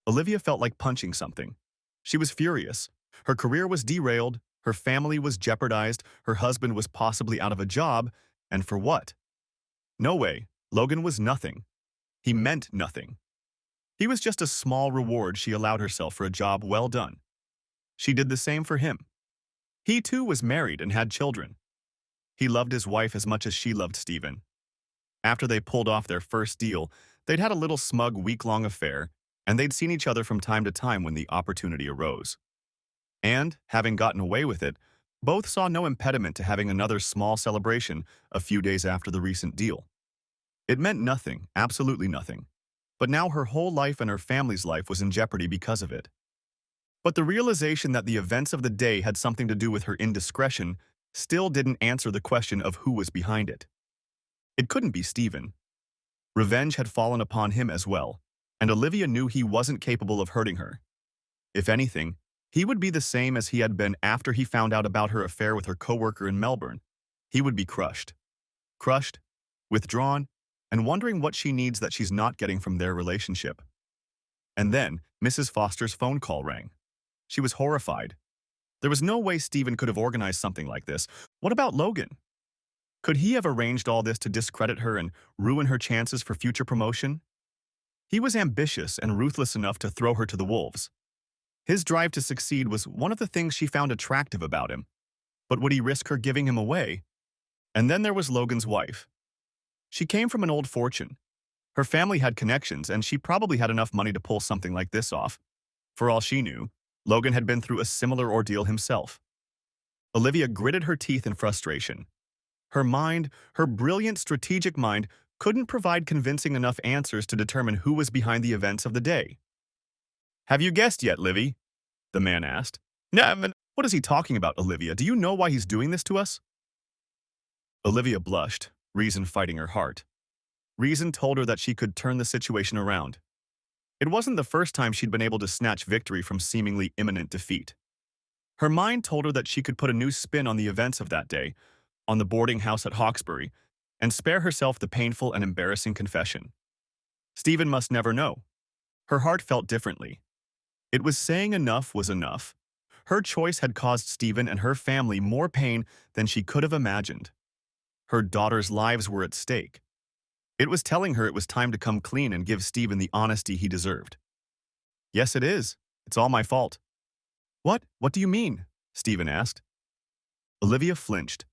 Olivia felt like punching something. She was furious. Her career was derailed, her family was jeopardized, her husband was possibly out of a job, and for what? No way. Logan was nothing. He meant nothing. He was just a small reward she allowed herself for a job well done. She did the same for him. He too was married and had children. He loved his wife as much as she loved Stephen. After they pulled off their first deal, they'd had a little smug week-long affair, and they'd seen each other from time to time when the opportunity arose. And, having gotten away with it, both saw no impediment to having another small celebration a few days after the recent deal. It meant nothing, absolutely nothing. but now her whole life and her family's life was in jeopardy because of it. But the realization that the events of the day had something to do with her indiscretion still didn't answer the question of who was behind it. It couldn't be Stephen. Revenge had fallen upon him as well, and Olivia knew he wasn't capable of hurting her. If anything, he would be the same as he had been after he found out about her affair with her coworker in Melbourne. He would be crushed. Crushed, withdrawn, and wondering what she needs that she's not getting from their relationship. And then, Mrs. Foster's phone call rang. She was horrified. There was no way Stephen could have organized something like this. What about Logan? Could he have arranged all this to discredit her and ruin her chances for future promotion? He was ambitious and ruthless enough to throw her to the wolves. His drive to succeed was one of the things she found attractive about him. But would he risk her giving him away? And then there was Logan's wife. She came from an old fortune. Her family had connections, and she probably had enough money to pull something like this off. For all she knew, Logan had been through a similar ordeal himself. Olivia gritted her teeth in frustration. Her mind, her brilliant strategic mind, couldn't provide convincing enough answers to determine who was behind the events of the day. "Have you guessed yet, Livy?" the man asked. "No, what is he talking about, Olivia? Do you know why he's doing this to us?" Olivia blushed, reason fighting her heart. Reason told her that she could turn the situation around. It wasn't the first time she'd been able to snatch victory from seemingly imminent defeat. Her mind told her that she could put a new spin on the events of that day, on the boarding house at Hawkesbury, and spare herself the painful and embarrassing confession. Stephen must never know. Her heart felt differently. It was saying enough was enough. Her choice had caused Stephen and her family more pain than she could have imagined. Her daughters' lives were at stake. It was telling her it was time to come clean and give Stephen the honesty he deserved. "Yes, it is. It's all my fault." "What? What do you mean?" Stephen asked. Olivia flinched.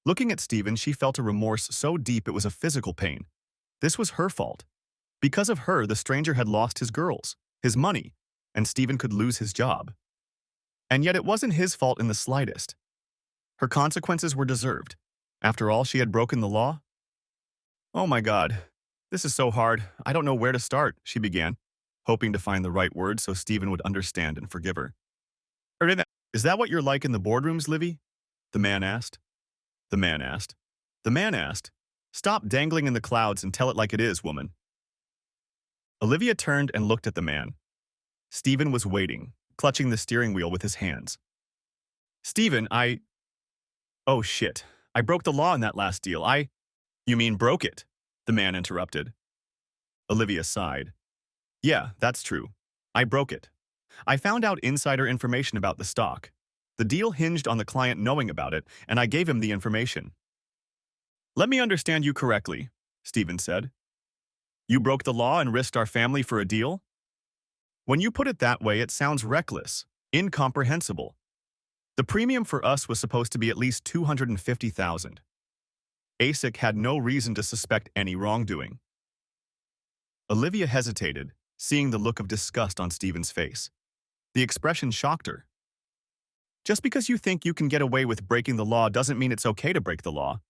Looking at Stephen, she felt a remorse so deep it was a physical pain. This was her fault. Because of her, the stranger had lost his girls, his money, and Stephen could lose his job. And yet it wasn't his fault in the slightest. Her consequences were deserved. After all, she had broken the law. "Oh my God, this is so hard. I don't know where to start," she began, hoping to find the right words so Stephen would understand and forgive her. "Is that what you're like in the boardrooms, Livy?" the man asked. The man asked. The man asked. "Stop dangling in the clouds and tell it like it is, woman." Olivia turned and looked at the man. Stephen was waiting, clutching the steering wheel with his hands. "Stephen, Oh shit. I broke the law in that last deal. You mean broke it?" the man interrupted. Olivia sighed. "Yeah, that's true. I broke it. I found out insider information about the stock. The deal hinged on the client knowing about it, and I gave him the information." "Let me understand you correctly," Stephen said. "You broke the law and risked our family for a deal?" "When you put it that way, it sounds reckless, incomprehensible. The premium for us was supposed to be at least $250,000. ASIC had no reason to suspect any wrongdoing." Olivia hesitated, seeing the look of disgust on Stephen's face. The expression shocked her. "Just because you think you can get away with breaking the law doesn't mean it's okay to break the law.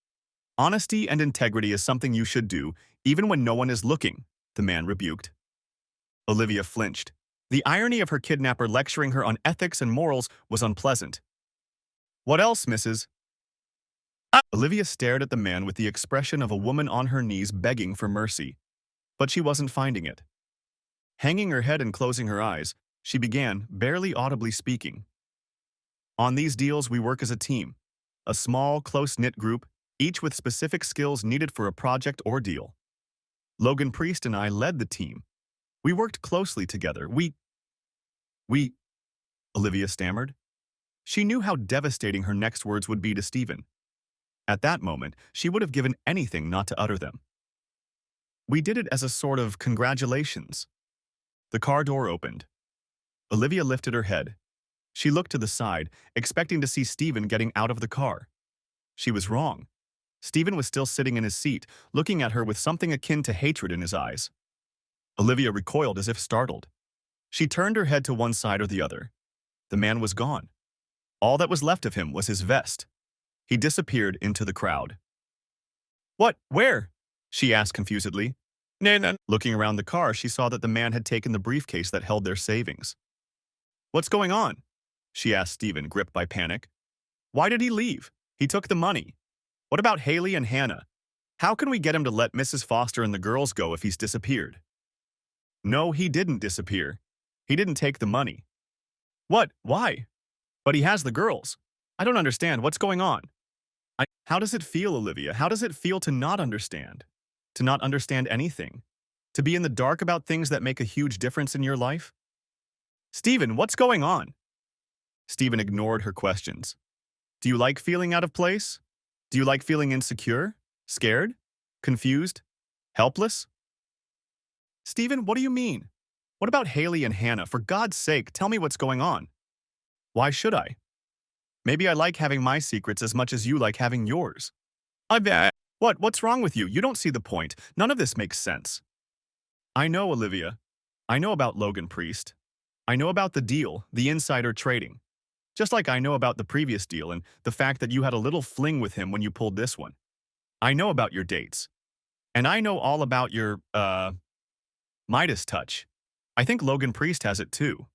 Honesty and integrity is something you should do, even when no one is looking," the man rebuked. Olivia flinched. The irony of her kidnapper lecturing her on ethics and morals was unpleasant. "What else, Mrs.?" Olivia stared at the man with the expression of a woman on her knees begging for mercy, but she wasn't finding it. Hanging her head and closing her eyes, she began, barely audibly speaking. "On these deals, we work as a team, a small, close-knit group, each with specific skills needed for a project or deal. Logan Priest and I led the team. We worked closely together. We, Olivia stammered. She knew how devastating her next words would be to Stephen. At that moment, she would have given anything not to utter them. "We did it as a sort of congratulations." The car door opened. Olivia lifted her head. She looked to the side, expecting to see Stephen getting out of the car. She was wrong. Stephen was still sitting in his seat, looking at her with something akin to hatred in his eyes. Olivia recoiled as if startled. She turned her head to one side or the other. The man was gone. All that was left of him was his vest. He disappeared into the crowd. "What? Where?" she asked confusedly. Looking around the car, she saw that the man had taken the briefcase that held their savings. What's going on? She asked Stephen, gripped by panic. Why did he leave? He took the money. What about Haley and Hannah? How can we get him to let Mrs. Foster and the girls go if he's disappeared? No, he didn't disappear. He didn't take the money. What? Why? But he has the girls. I don't understand. What's going on? How does it feel, Olivia? How does it feel to not understand? To not understand anything? To be in the dark about things that make a huge difference in your life? Stephen, what's going on? Stephen ignored her questions. Do you like feeling out of place? Do you like feeling insecure? Scared? Confused? Helpless? Stephen, what do you mean? What about Haley and Hannah? For God's sake, tell me what's going on. Why should I? Maybe I like having my secrets as much as you like having yours. I bet. What's wrong with you? You don't see the point. None of this makes sense. I know, Olivia. I know about Logan Priest. I know about the deal, the insider trading. Just like I know about the previous deal and the fact that you had a little fling with him when you pulled this one. I know about your dates. And I know all about your, Midas touch. I think Logan Priest has it too.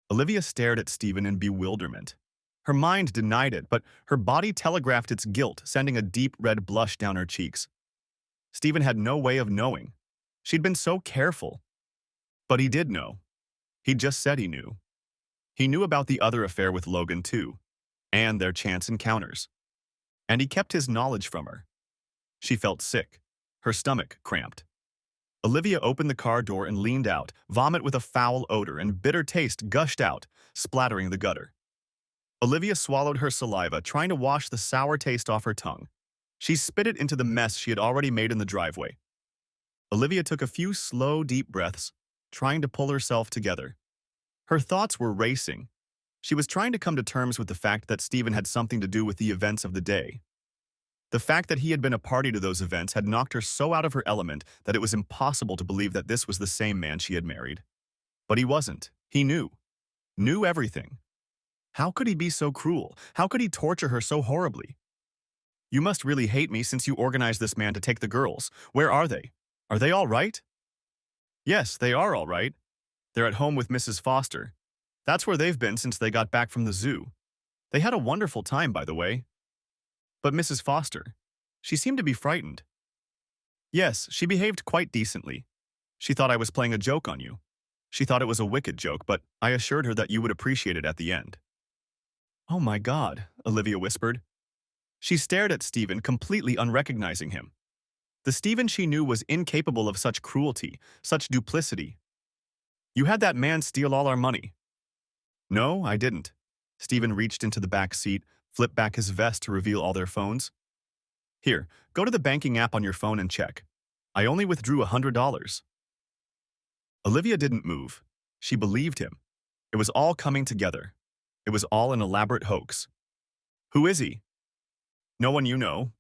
Olivia stared at Stephen in bewilderment. Her mind denied it, but her body telegraphed its guilt, sending a deep red blush down her cheeks. Stephen had no way of knowing. She'd been so careful. But he did know. He just said he knew. He knew about the other affair with Logan too, and their chance encounters. And he kept his knowledge from her. She felt sick. Her stomach cramped. Olivia opened the car door and leaned out. Vomit with a foul odor and bitter taste gushed out, splattering the gutter. Olivia swallowed her saliva, trying to wash the sour taste off her tongue. She spit it into the mess she had already made in the driveway. Olivia took a few slow, deep breaths, trying to pull herself together. Her thoughts were racing. She was trying to come to terms with the fact that Stephen had something to do with the events of the day. The fact that he had been a party to those events had knocked her so out of her element that it was impossible to believe that this was the same man she had married. But he wasn't. He knew. Knew everything. How could he be so cruel? How could he torture her so horribly? You must really hate me since you organized this man to take the girls. Where are they? Are they all right? Yes, they are all right. They're at home with Mrs. Foster. That's where they've been since they got back from the zoo. They had a wonderful time, by the way. But Mrs. Foster, she seemed to be frightened. Yes, she behaved quite decently. She thought I was playing a joke on you. She thought it was a wicked joke, but I assured her that you would appreciate it at the end. Oh my God, Olivia whispered. She stared at Stephen, completely unrecognizing him. The Stephen she knew was incapable of such cruelty, such duplicity. You had that man steal all our money. No, I didn't. Stephen reached into the back seat, flipped back his vest to reveal all their phones. Here, go to the banking app on your phone and check. I only withdrew $100. Olivia didn't move. She believed him. It was all coming together. It was all an elaborate hoax. Who is he? No one you know.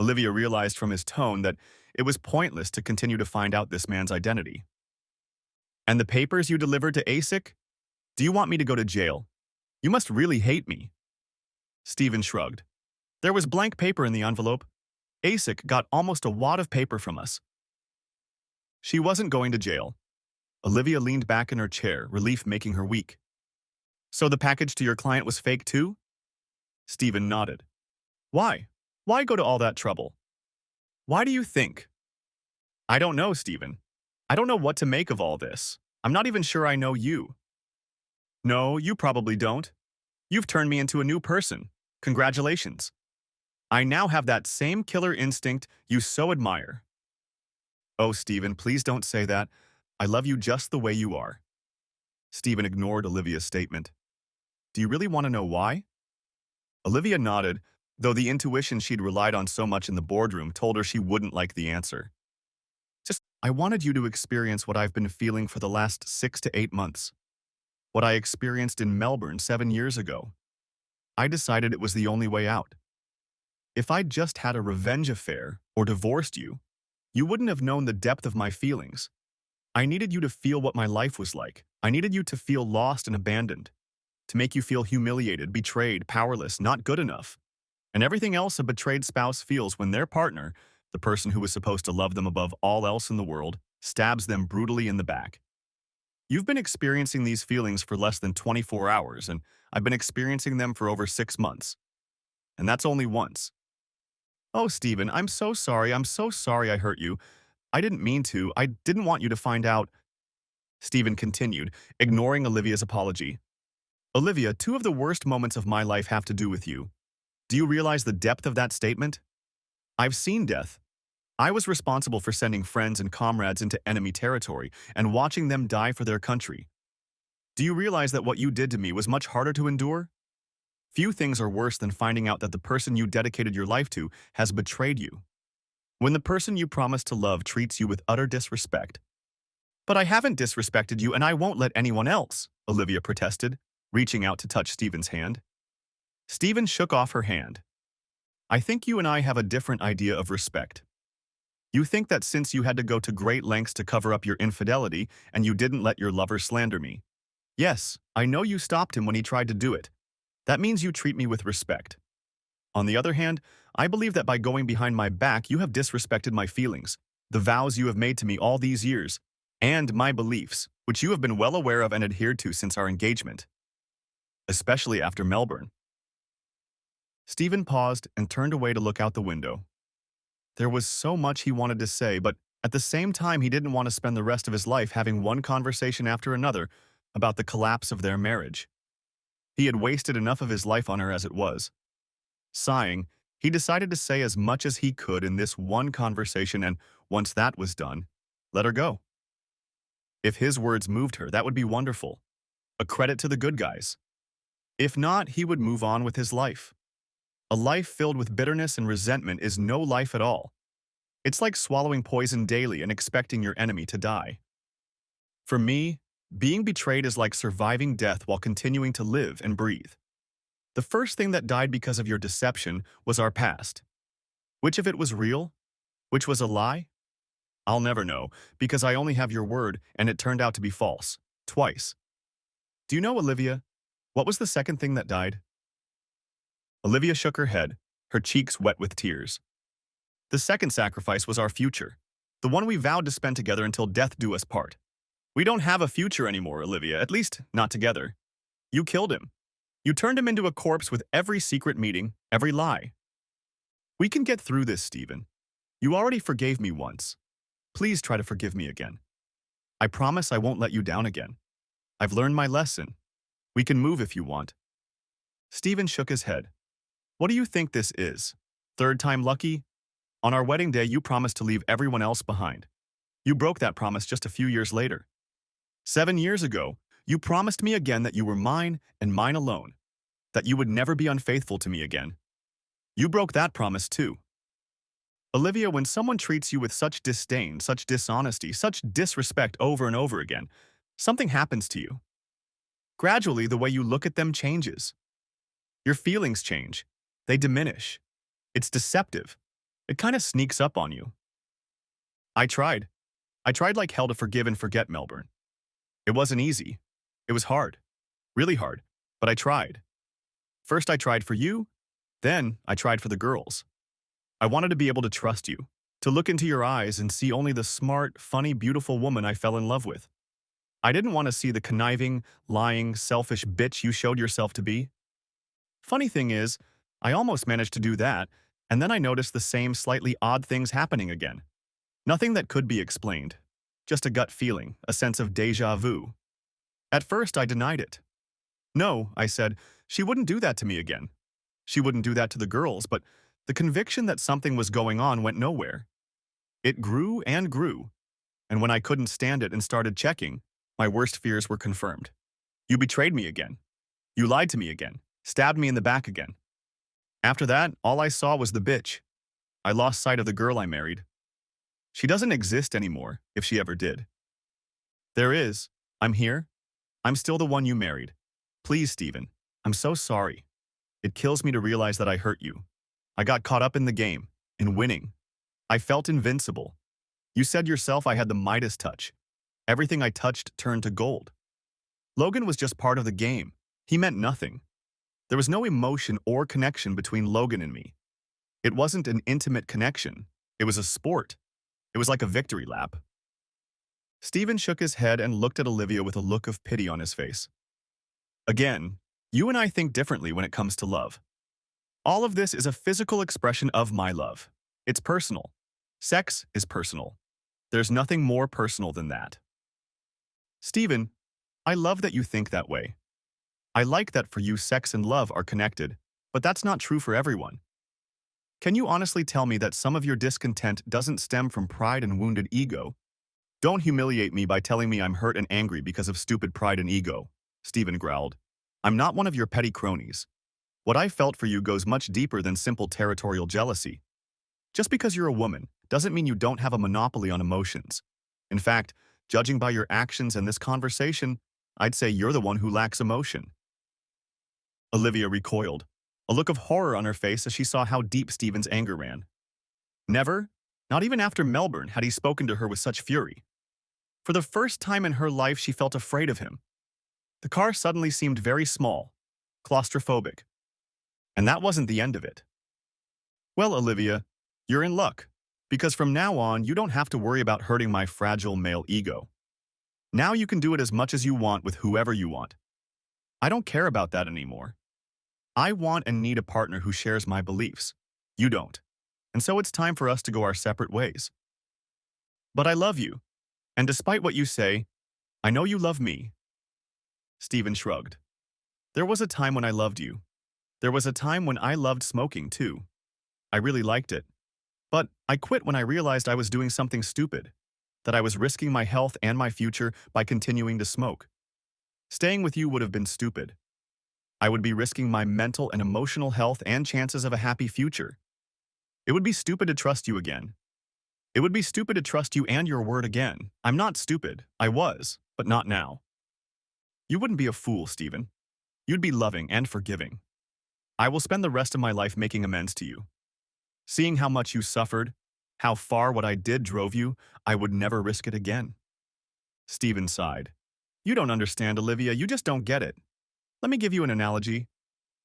Olivia realized from his tone that it was pointless to continue to find out this man's identity. And the papers you delivered to ASIC? Do you want me to go to jail? You must really hate me. Stephen shrugged. There was blank paper in the envelope. ASIC got almost a wad of paper from us. She wasn't going to jail. Olivia leaned back in her chair, relief making her weak. So the package to your client was fake too? Stephen nodded. Why? Why go to all that trouble? Why do you think? I don't know, Stephen. I don't know what to make of all this. I'm not even sure I know you. No, you probably don't. You've turned me into a new person. Congratulations. I now have that same killer instinct you so admire. Oh, Stephen, please don't say that. I love you just the way you are. Stephen ignored Olivia's statement. Do you really want to know why? Olivia nodded, though the intuition she'd relied on so much in the boardroom told her she wouldn't like the answer. I wanted you to experience what I've been feeling for the last 6 to 8 months. What I experienced in Melbourne 7 years ago. I decided it was the only way out. If I'd just had a revenge affair or divorced you, you wouldn't have known the depth of my feelings. I needed you to feel what my life was like. I needed you to feel lost and abandoned. To make you feel humiliated, betrayed, powerless, not good enough. And everything else a betrayed spouse feels when their partner, The person who was supposed to love them above all else in the world stabs them brutally in the back. You've been experiencing these feelings for less than 24 hours, and I've been experiencing them for over 6 months. And that's only once. Oh, Stephen, I'm so sorry. I'm so sorry I hurt you. I didn't mean to. I didn't want you to find out. Stephen continued, ignoring Olivia's apology. Olivia, two of the worst moments of my life have to do with you. Do you realize the depth of that statement? I've seen death. I was responsible for sending friends and comrades into enemy territory and watching them die for their country. Do you realize that what you did to me was much harder to endure? Few things are worse than finding out that the person you dedicated your life to has betrayed you. When the person you promised to love treats you with utter disrespect. But I haven't disrespected you and I won't let anyone else, Olivia protested, reaching out to touch Stephen's hand. Stephen shook off her hand. I think you and I have a different idea of respect. You think that since you had to go to great lengths to cover up your infidelity and you didn't let your lover slander me. Yes, I know you stopped him when he tried to do it. That means you treat me with respect. On the other hand, I believe that by going behind my back, you have disrespected my feelings, the vows you have made to me all these years, and my beliefs, which you have been well aware of and adhered to since our engagement, especially after Melbourne. Stephen paused and turned away to look out the window. There was so much he wanted to say, but at the same time he didn't want to spend the rest of his life having one conversation after another about the collapse of their marriage. He had wasted enough of his life on her as it was. Sighing, he decided to say as much as he could in this one conversation, and once that was done, let her go. If his words moved her, that would be wonderful. A credit to the good guys. If not, he would move on with his life. A life filled with bitterness and resentment is no life at all. It's like swallowing poison daily and expecting your enemy to die. For me, being betrayed is like surviving death while continuing to live and breathe. The first thing that died because of your deception was our past. Which of it was real? Which was a lie? I'll never know, because I only have your word and it turned out to be false. Twice. Do you know, Olivia, what was the second thing that died? Olivia shook her head, her cheeks wet with tears. The second sacrifice was our future, the one we vowed to spend together until death do us part. We don't have a future anymore, Olivia, at least not together. You killed him. You turned him into a corpse with every secret meeting, every lie. We can get through this, Stephen. You already forgave me once. Please try to forgive me again. I promise I won't let you down again. I've learned my lesson. We can move if you want. Stephen shook his head. What do you think this is? Third time lucky? On our wedding day, you promised to leave everyone else behind. You broke that promise just a few years later. 7 years ago, you promised me again that you were mine and mine alone, that you would never be unfaithful to me again. You broke that promise too. Olivia, when someone treats you with such disdain, such dishonesty, such disrespect over and over again, something happens to you. Gradually, the way you look at them changes. Your feelings change. They diminish. It's deceptive. It kind of sneaks up on you. I tried. I tried like hell to forgive and forget Melbourne. It wasn't easy. It was hard. Really hard. But I tried. First I tried for you, then I tried for the girls. I wanted to be able to trust you, to look into your eyes and see only the smart, funny, beautiful woman I fell in love with. I didn't want to see the conniving, lying, selfish bitch you showed yourself to be. Funny thing is, I almost managed to do that, and then I noticed the same slightly odd things happening again. Nothing that could be explained. Just a gut feeling, a sense of déjà vu. At first, I denied it. No, I said, she wouldn't do that to me again. She wouldn't do that to the girls, but the conviction that something was going on went nowhere. It grew and grew, and when I couldn't stand it and started checking, my worst fears were confirmed. You betrayed me again. You lied to me again, stabbed me in the back again. After that, all I saw was the bitch. I lost sight of the girl I married. She doesn't exist anymore, if she ever did. There is. I'm here. I'm still the one you married. Please, Stephen. I'm so sorry. It kills me to realize that I hurt you. I got caught up in the game, in winning. I felt invincible. You said yourself I had the Midas touch. Everything I touched turned to gold. Logan was just part of the game. He meant nothing. There was no emotion or connection between Logan and me. It wasn't an intimate connection. It was a sport. It was like a victory lap. Stephen shook his head and looked at Olivia with a look of pity on his face. Again, you and I think differently when it comes to love. All of this is a physical expression of my love. It's personal. Sex is personal. There's nothing more personal than that. Stephen, I love that you think that way. I like that for you sex and love are connected, but that's not true for everyone. Can you honestly tell me that some of your discontent doesn't stem from pride and wounded ego? Don't humiliate me by telling me I'm hurt and angry because of stupid pride and ego, Stephen growled. I'm not one of your petty cronies. What I felt for you goes much deeper than simple territorial jealousy. Just because you're a woman doesn't mean you don't have a monopoly on emotions. In fact, judging by your actions and this conversation, I'd say you're the one who lacks emotion. Olivia recoiled, a look of horror on her face as she saw how deep Stephen's anger ran. Never, not even after Melbourne, had he spoken to her with such fury. For the first time in her life, she felt afraid of him. The car suddenly seemed very small, claustrophobic. And that wasn't the end of it. Well, Olivia, you're in luck, because from now on, you don't have to worry about hurting my fragile male ego. Now you can do it as much as you want with whoever you want. I don't care about that anymore. I want and need a partner who shares my beliefs. You don't. And so it's time for us to go our separate ways. But I love you. And despite what you say, I know you love me. Stephen shrugged. There was a time when I loved you. There was a time when I loved smoking, too. I really liked it. But I quit when I realized I was doing something stupid, that I was risking my health and my future by continuing to smoke. Staying with you would have been stupid. I would be risking my mental and emotional health and chances of a happy future. It would be stupid to trust you again. It would be stupid to trust you and your word again. I'm not stupid. I was, but not now. You wouldn't be a fool, Stephen. You'd be loving and forgiving. I will spend the rest of my life making amends to you. Seeing how much you suffered, how far what I did drove you, I would never risk it again. Stephen sighed. You don't understand, Olivia. You just don't get it. Let me give you an analogy.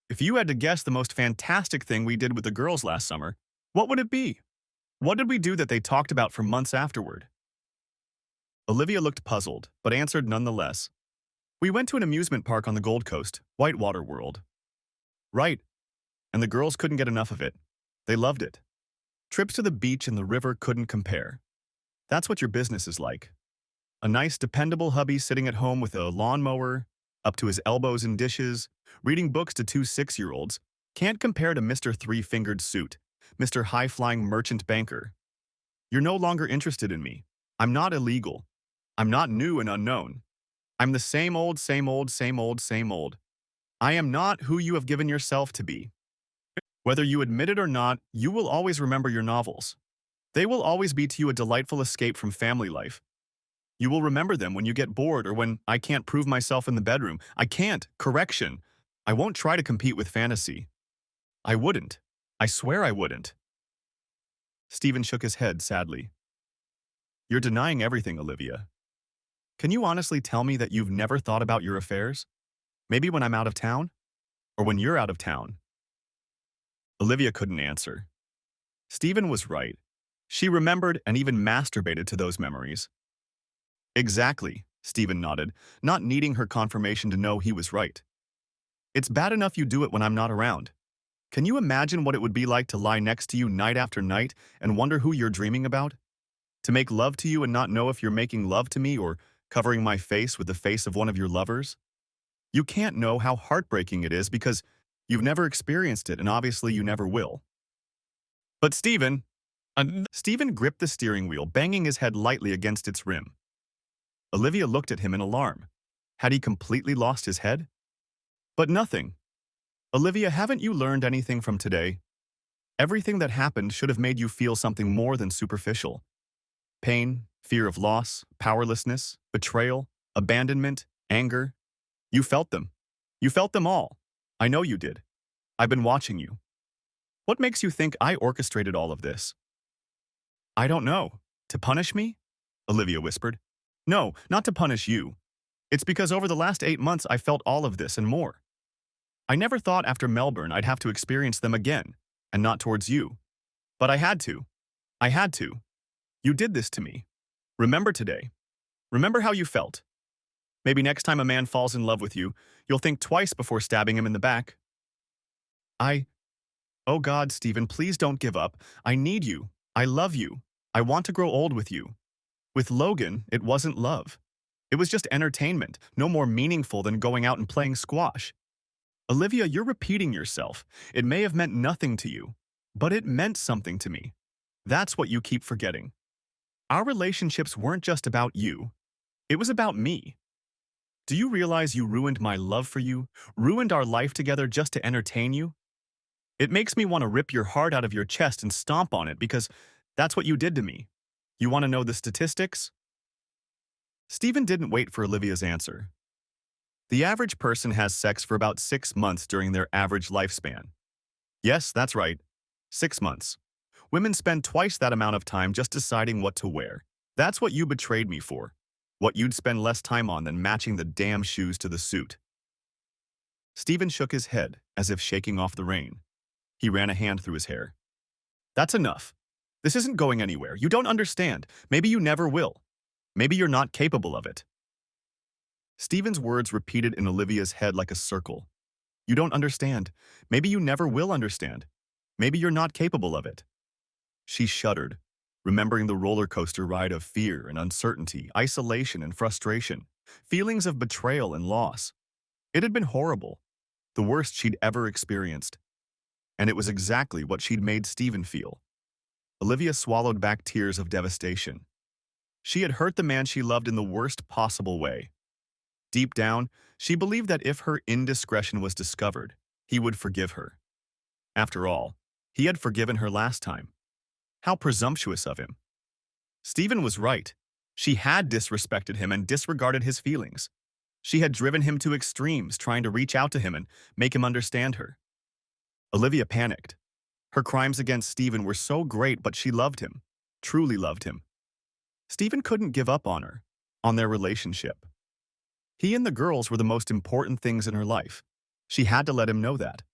If you had to guess the most fantastic thing we did with the girls last summer, what would it be? What did we do that they talked about for months afterward? Olivia looked puzzled, but answered nonetheless. We went to an amusement park on the Gold Coast, Whitewater World. Right. And the girls couldn't get enough of it. They loved it. Trips to the beach and the river couldn't compare. That's what your business is like. A nice, dependable hubby sitting at home with a lawnmower, up to his elbows in dishes, reading books to two 6-year-olds, can't compare to Mr. Three-Fingered Suit, Mr. High-Flying Merchant Banker. You're no longer interested in me. I'm not illegal. I'm not new and unknown. I'm the same old, same old, same old, same old. I am not who you have given yourself to be. Whether you admit it or not, you will always remember your novels. They will always be to you a delightful escape from family life. You will remember them when you get bored or when I can't prove myself in the bedroom. I can't. Correction. I won't try to compete with fantasy. I wouldn't. I swear I wouldn't. Stephen shook his head sadly. You're denying everything, Olivia. Can you honestly tell me that you've never thought about your affairs? Maybe when I'm out of town? Or when you're out of town? Olivia couldn't answer. Stephen was right. She remembered and even masturbated to those memories. Exactly, Stephen nodded, not needing her confirmation to know he was right. It's bad enough you do it when I'm not around. Can you imagine what it would be like to lie next to you night after night and wonder who you're dreaming about? To make love to you and not know if you're making love to me or covering my face with the face of one of your lovers? You can't know how heartbreaking it is because you've never experienced it and obviously you never will. But Stephen gripped the steering wheel, banging his head lightly against its rim. Olivia looked at him in alarm. Had he completely lost his head? But nothing. Olivia, haven't you learned anything from today? Everything that happened should have made you feel something more than superficial. Pain, fear of loss, powerlessness, betrayal, abandonment, anger. You felt them. You felt them all. I know you did. I've been watching you. What makes you think I orchestrated all of this? I don't know. To punish me? Olivia whispered. No, not to punish you. It's because over the last 8 months I felt all of this and more. I never thought after Melbourne I'd have to experience them again, and not towards you. But I had to. I had to. You did this to me. Remember today. Remember how you felt. Maybe next time a man falls in love with you, you'll think twice before stabbing him in the back. I... Oh God, Stephen, please don't give up. I need you. I love you. I want to grow old with you. With Logan, it wasn't love. It was just entertainment, no more meaningful than going out and playing squash. Olivia, you're repeating yourself. It may have meant nothing to you, but it meant something to me. That's what you keep forgetting. Our relationships weren't just about you. It was about me. Do you realize you ruined my love for you, ruined our life together just to entertain you? It makes me want to rip your heart out of your chest and stomp on it because that's what you did to me. You want to know the statistics? Stephen didn't wait for Olivia's answer. The average person has sex for about 6 months during their average lifespan. Yes, that's right. 6 months. Women spend twice that amount of time just deciding what to wear. That's what you betrayed me for. What you'd spend less time on than matching the damn shoes to the suit. Stephen shook his head, as if shaking off the rain. He ran a hand through his hair. That's enough. This isn't going anywhere. You don't understand. Maybe you never will. Maybe you're not capable of it. Stephen's words repeated in Olivia's head like a circle. You don't understand. Maybe you never will understand. Maybe you're not capable of it. She shuddered, remembering the roller coaster ride of fear and uncertainty, isolation and frustration, feelings of betrayal and loss. It had been horrible, the worst she'd ever experienced. And it was exactly what she'd made Stephen feel. Olivia swallowed back tears of devastation. She had hurt the man she loved in the worst possible way. Deep down, she believed that if her indiscretion was discovered, he would forgive her. After all, he had forgiven her last time. How presumptuous of him. Stephen was right. She had disrespected him and disregarded his feelings. She had driven him to extremes, trying to reach out to him and make him understand her. Olivia panicked. Her crimes against Stephen were so great, but she loved him, truly loved him. Stephen couldn't give up on her, on their relationship. He and the girls were the most important things in her life. She had to let him know that.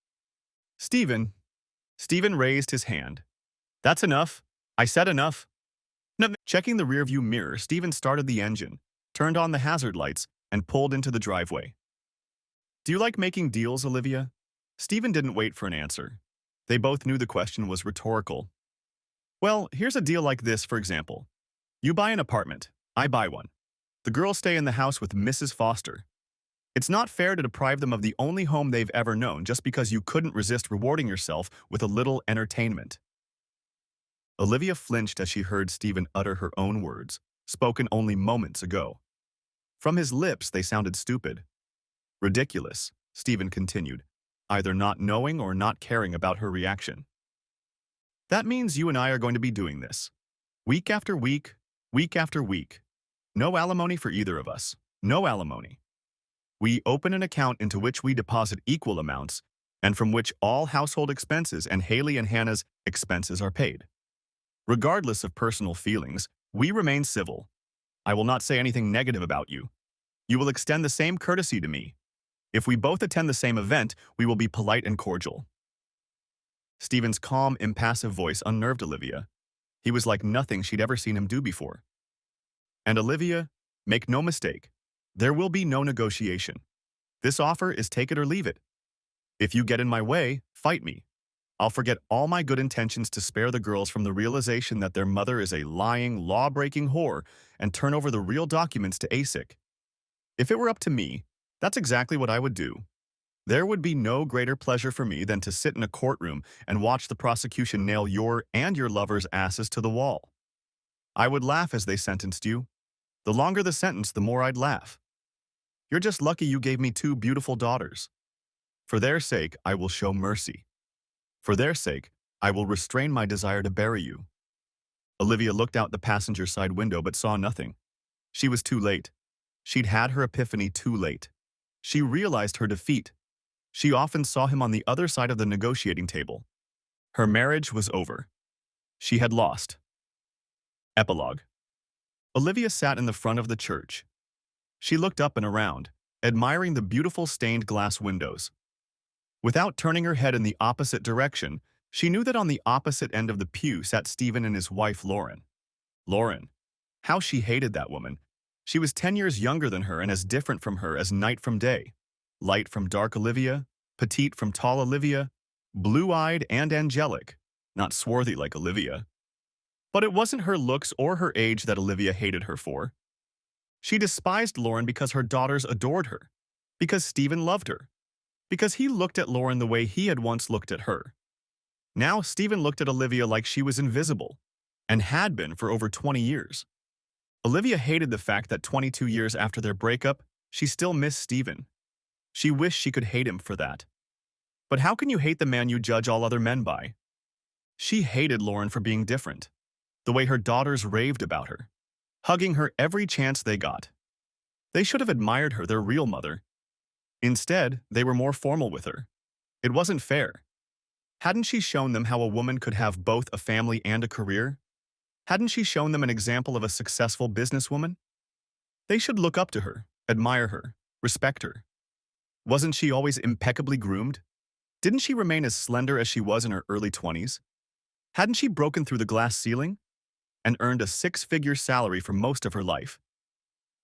Stephen raised his hand. That's enough. I said enough. No. Checking the rearview mirror, Stephen started the engine, turned on the hazard lights, and pulled into the driveway. Do you like making deals, Olivia? Stephen didn't wait for an answer. They both knew the question was rhetorical. Well, here's a deal like this, for example. You buy an apartment. I buy one. The girls stay in the house with Mrs. Foster. It's not fair to deprive them of the only home they've ever known just because you couldn't resist rewarding yourself with a little entertainment. Olivia flinched as she heard Stephen utter her own words, spoken only moments ago. From his lips, they sounded stupid. Ridiculous, Stephen continued, either not knowing or not caring about her reaction. That means you and I are going to be doing this. Week after week, week after week. No alimony for either of us. No alimony. We open an account into which we deposit equal amounts and from which all household expenses and Haley and Hannah's expenses are paid. Regardless of personal feelings, we remain civil. I will not say anything negative about you. You will extend the same courtesy to me. If we both attend the same event, we will be polite and cordial. Stephen's calm, impassive voice unnerved Olivia. He was like nothing she'd ever seen him do before. And Olivia, make no mistake, there will be no negotiation. This offer is take it or leave it. If you get in my way, fight me. I'll forget all my good intentions to spare the girls from the realization that their mother is a lying, law-breaking whore and turn over the real documents to ASIC. If it were up to me, that's exactly what I would do. There would be no greater pleasure for me than to sit in a courtroom and watch the prosecution nail your and your lover's asses to the wall. I would laugh as they sentenced you. The longer the sentence, the more I'd laugh. You're just lucky you gave me 2 beautiful daughters. For their sake, I will show mercy. For their sake, I will restrain my desire to bury you. Olivia looked out the passenger side window but saw nothing. She was too late. She'd had her epiphany too late. She realized her defeat. She often saw him on the other side of the negotiating table. Her marriage was over. She had lost. Epilogue. Olivia sat in the front of the church. She looked up and around, admiring the beautiful stained glass windows. Without turning her head in the opposite direction, She knew that on the opposite end of the pew sat Stephen and his wife, Lauren. Lauren. How she hated that woman. She was 10 years younger than her and as different from her as night from day. Light from dark Olivia, petite from tall Olivia, blue-eyed and angelic, not swarthy like Olivia. But it wasn't her looks or her age that Olivia hated her for. She despised Lauren because her daughters adored her, because Stephen loved her, because he looked at Lauren the way he had once looked at her. Now Stephen looked at Olivia like she was invisible, and had been for over 20 years. Olivia hated the fact that 22 years after their breakup, she still missed Stephen. She wished she could hate him for that. But how can you hate the man you judge all other men by? She hated Lauren for being different, the way her daughters raved about her, hugging her every chance they got. They should have admired her, their real mother. Instead, they were more formal with her. It wasn't fair. Hadn't she shown them how a woman could have both a family and a career? Hadn't she shown them an example of a successful businesswoman? They should look up to her, admire her, respect her. Wasn't she always impeccably groomed? Didn't she remain as slender as she was in her early 20s? Hadn't she broken through the glass ceiling and earned a six-figure salary for most of her life?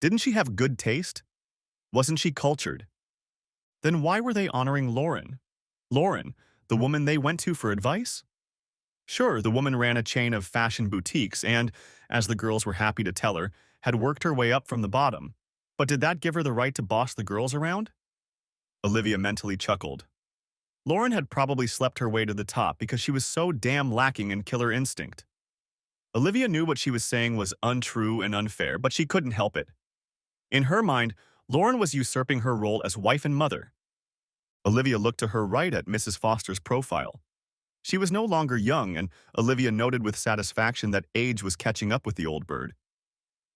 Didn't she have good taste? Wasn't she cultured? Then why were they honoring Lauren? Lauren, the woman they went to for advice? Sure, the woman ran a chain of fashion boutiques and, as the girls were happy to tell her, had worked her way up from the bottom. But did that give her the right to boss the girls around? Olivia mentally chuckled. Lauren had probably slept her way to the top because she was so damn lacking in killer instinct. Olivia knew what she was saying was untrue and unfair, but she couldn't help it. In her mind, Lauren was usurping her role as wife and mother. Olivia looked to her right at Mrs. Foster's profile. She was no longer young, and Olivia noted with satisfaction that age was catching up with the old bird.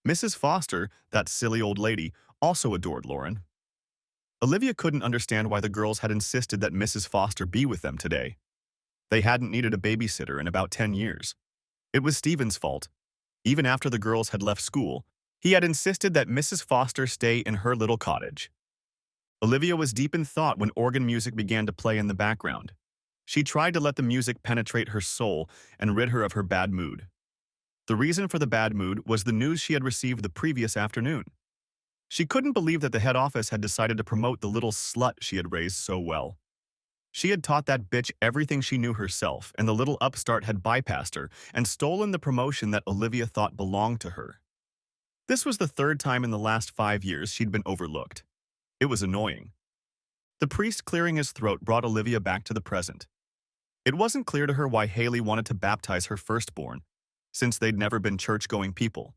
Mrs. Foster, that silly old lady, also adored Lauren. Olivia couldn't understand why the girls had insisted that Mrs. Foster be with them today. They hadn't needed a babysitter in about 10 years. It was Stephen's fault. Even after the girls had left school, he had insisted that Mrs. Foster stay in her little cottage. Olivia was deep in thought when organ music began to play in the background. She tried to let the music penetrate her soul and rid her of her bad mood. The reason for the bad mood was the news she had received the previous afternoon. She couldn't believe that the head office had decided to promote the little slut she had raised so well. She had taught that bitch everything she knew herself, and the little upstart had bypassed her and stolen the promotion that Olivia thought belonged to her. This was the third time in the last 5 years she'd been overlooked. It was annoying. The priest clearing his throat brought Olivia back to the present. It wasn't clear to her why Haley wanted to baptize her firstborn, since they'd never been church-going people.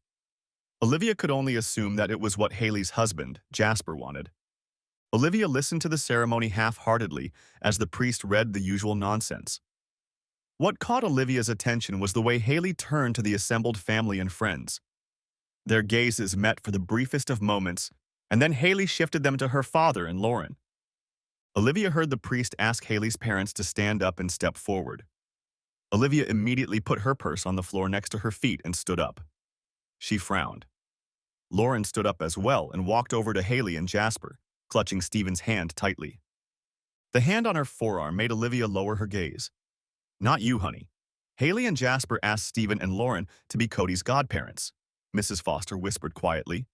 Olivia could only assume that it was what Haley's husband, Jasper, wanted. Olivia listened to the ceremony half-heartedly as the priest read the usual nonsense. What caught Olivia's attention was the way Haley turned to the assembled family and friends. Their gazes met for the briefest of moments, and then Haley shifted them to her father and Lauren. Olivia heard the priest ask Haley's parents to stand up and step forward. Olivia immediately put her purse on the floor next to her feet and stood up. She frowned. Lauren stood up as well and walked over to Haley and Jasper, clutching Stephen's hand tightly. The hand on her forearm made Olivia lower her gaze. "Not you, honey." Haley and Jasper asked Stephen and Lauren to be Cody's godparents, Mrs. Foster whispered quietly.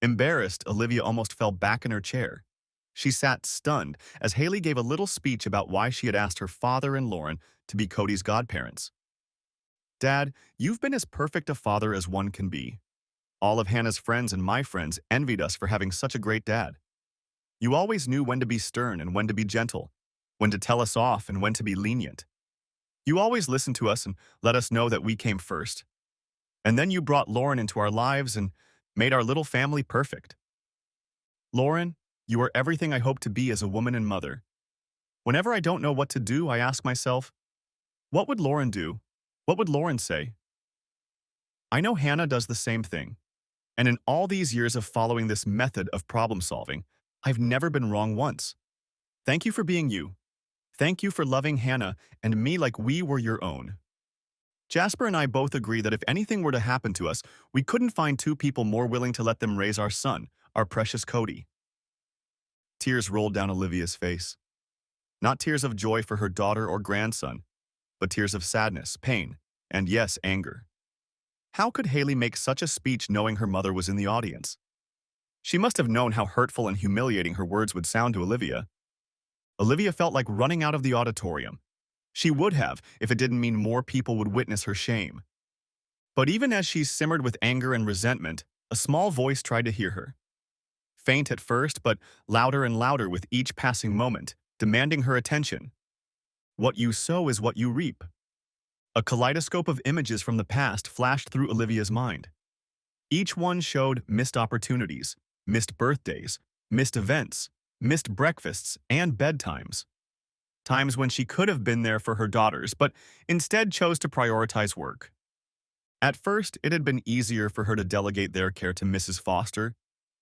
Embarrassed, Olivia almost fell back in her chair. She sat stunned as Haley gave a little speech about why she had asked her father and Lauren to be Cody's godparents. "Dad, you've been as perfect a father as one can be. All of Hannah's friends and my friends envied us for having such a great dad. You always knew when to be stern and when to be gentle, when to tell us off and when to be lenient. You always listened to us and let us know that we came first. And then you brought Lauren into our lives and made our little family perfect. Lauren, you are everything I hope to be as a woman and mother. Whenever I don't know what to do, I ask myself, what would Lauren do? What would Lauren say? I know Hannah does the same thing. And in all these years of following this method of problem solving, I've never been wrong once. Thank you for being you. Thank you for loving Hannah and me like we were your own. Jasper and I both agree that if anything were to happen to us, we couldn't find two people more willing to let them raise our son, our precious Cody." Tears rolled down Olivia's face. Not tears of joy for her daughter or grandson, but tears of sadness, pain, and yes, anger. How could Haley make such a speech knowing her mother was in the audience? She must have known how hurtful and humiliating her words would sound to Olivia. Olivia felt like running out of the auditorium. She would have if it didn't mean more people would witness her shame. But even as she simmered with anger and resentment, a small voice tried to hear her. Faint at first, but louder and louder with each passing moment, demanding her attention. What you sow is what you reap. A kaleidoscope of images from the past flashed through Olivia's mind. Each one showed missed opportunities, missed birthdays, missed events, missed breakfasts, and bedtimes. Times when she could have been there for her daughters, but instead chose to prioritize work. At first, it had been easier for her to delegate their care to Mrs. Foster,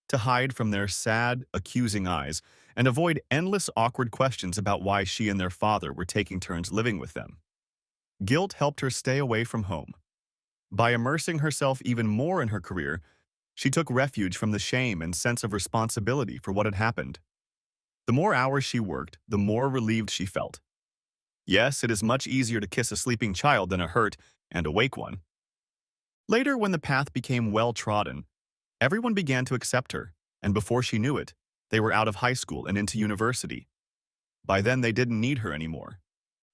to hide from their sad, accusing eyes, and avoid endless awkward questions about why she and their father were taking turns living with them. Guilt helped her stay away from home. By immersing herself even more in her career, she took refuge from the shame and sense of responsibility for what had happened. The more hours she worked, the more relieved she felt. Yes, it is much easier to kiss a sleeping child than a hurt and awake one. Later, when the path became well-trodden, everyone began to accept her, and before she knew it, they were out of high school and into university. By then, they didn't need her anymore.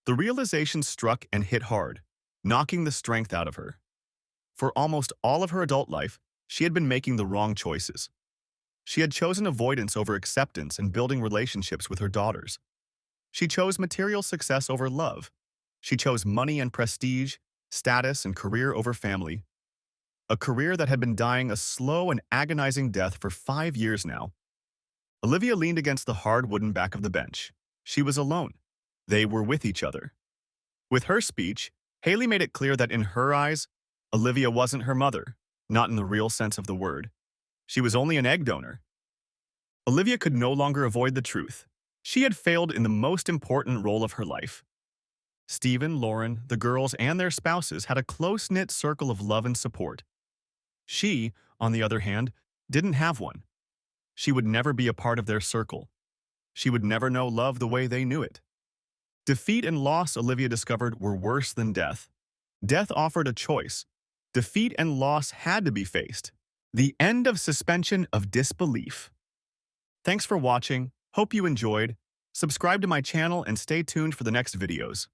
The realization struck and hit hard, knocking the strength out of her. For almost all of her adult life, she had been making the wrong choices. She had chosen avoidance over acceptance and building relationships with her daughters. She chose material success over love. She chose money and prestige, status and career over family. A career that had been dying a slow and agonizing death for 5 years now. Olivia leaned against the hard wooden back of the bench. She was alone. They were with each other. With her speech, Haley made it clear that in her eyes, Olivia wasn't her mother, not in the real sense of the word. She was only an egg donor. Olivia could no longer avoid the truth. She had failed in the most important role of her life. Stephen, Lauren, the girls, and their spouses had a close-knit circle of love and support. She, on the other hand, didn't have one. She would never be a part of their circle. She would never know love the way they knew it. Defeat and loss, Olivia discovered, were worse than death. Death offered a choice. Defeat and loss had to be faced. The end of suspension of disbelief. Thanks for watching. Hope you enjoyed. Subscribe to my channel and stay tuned for the next videos.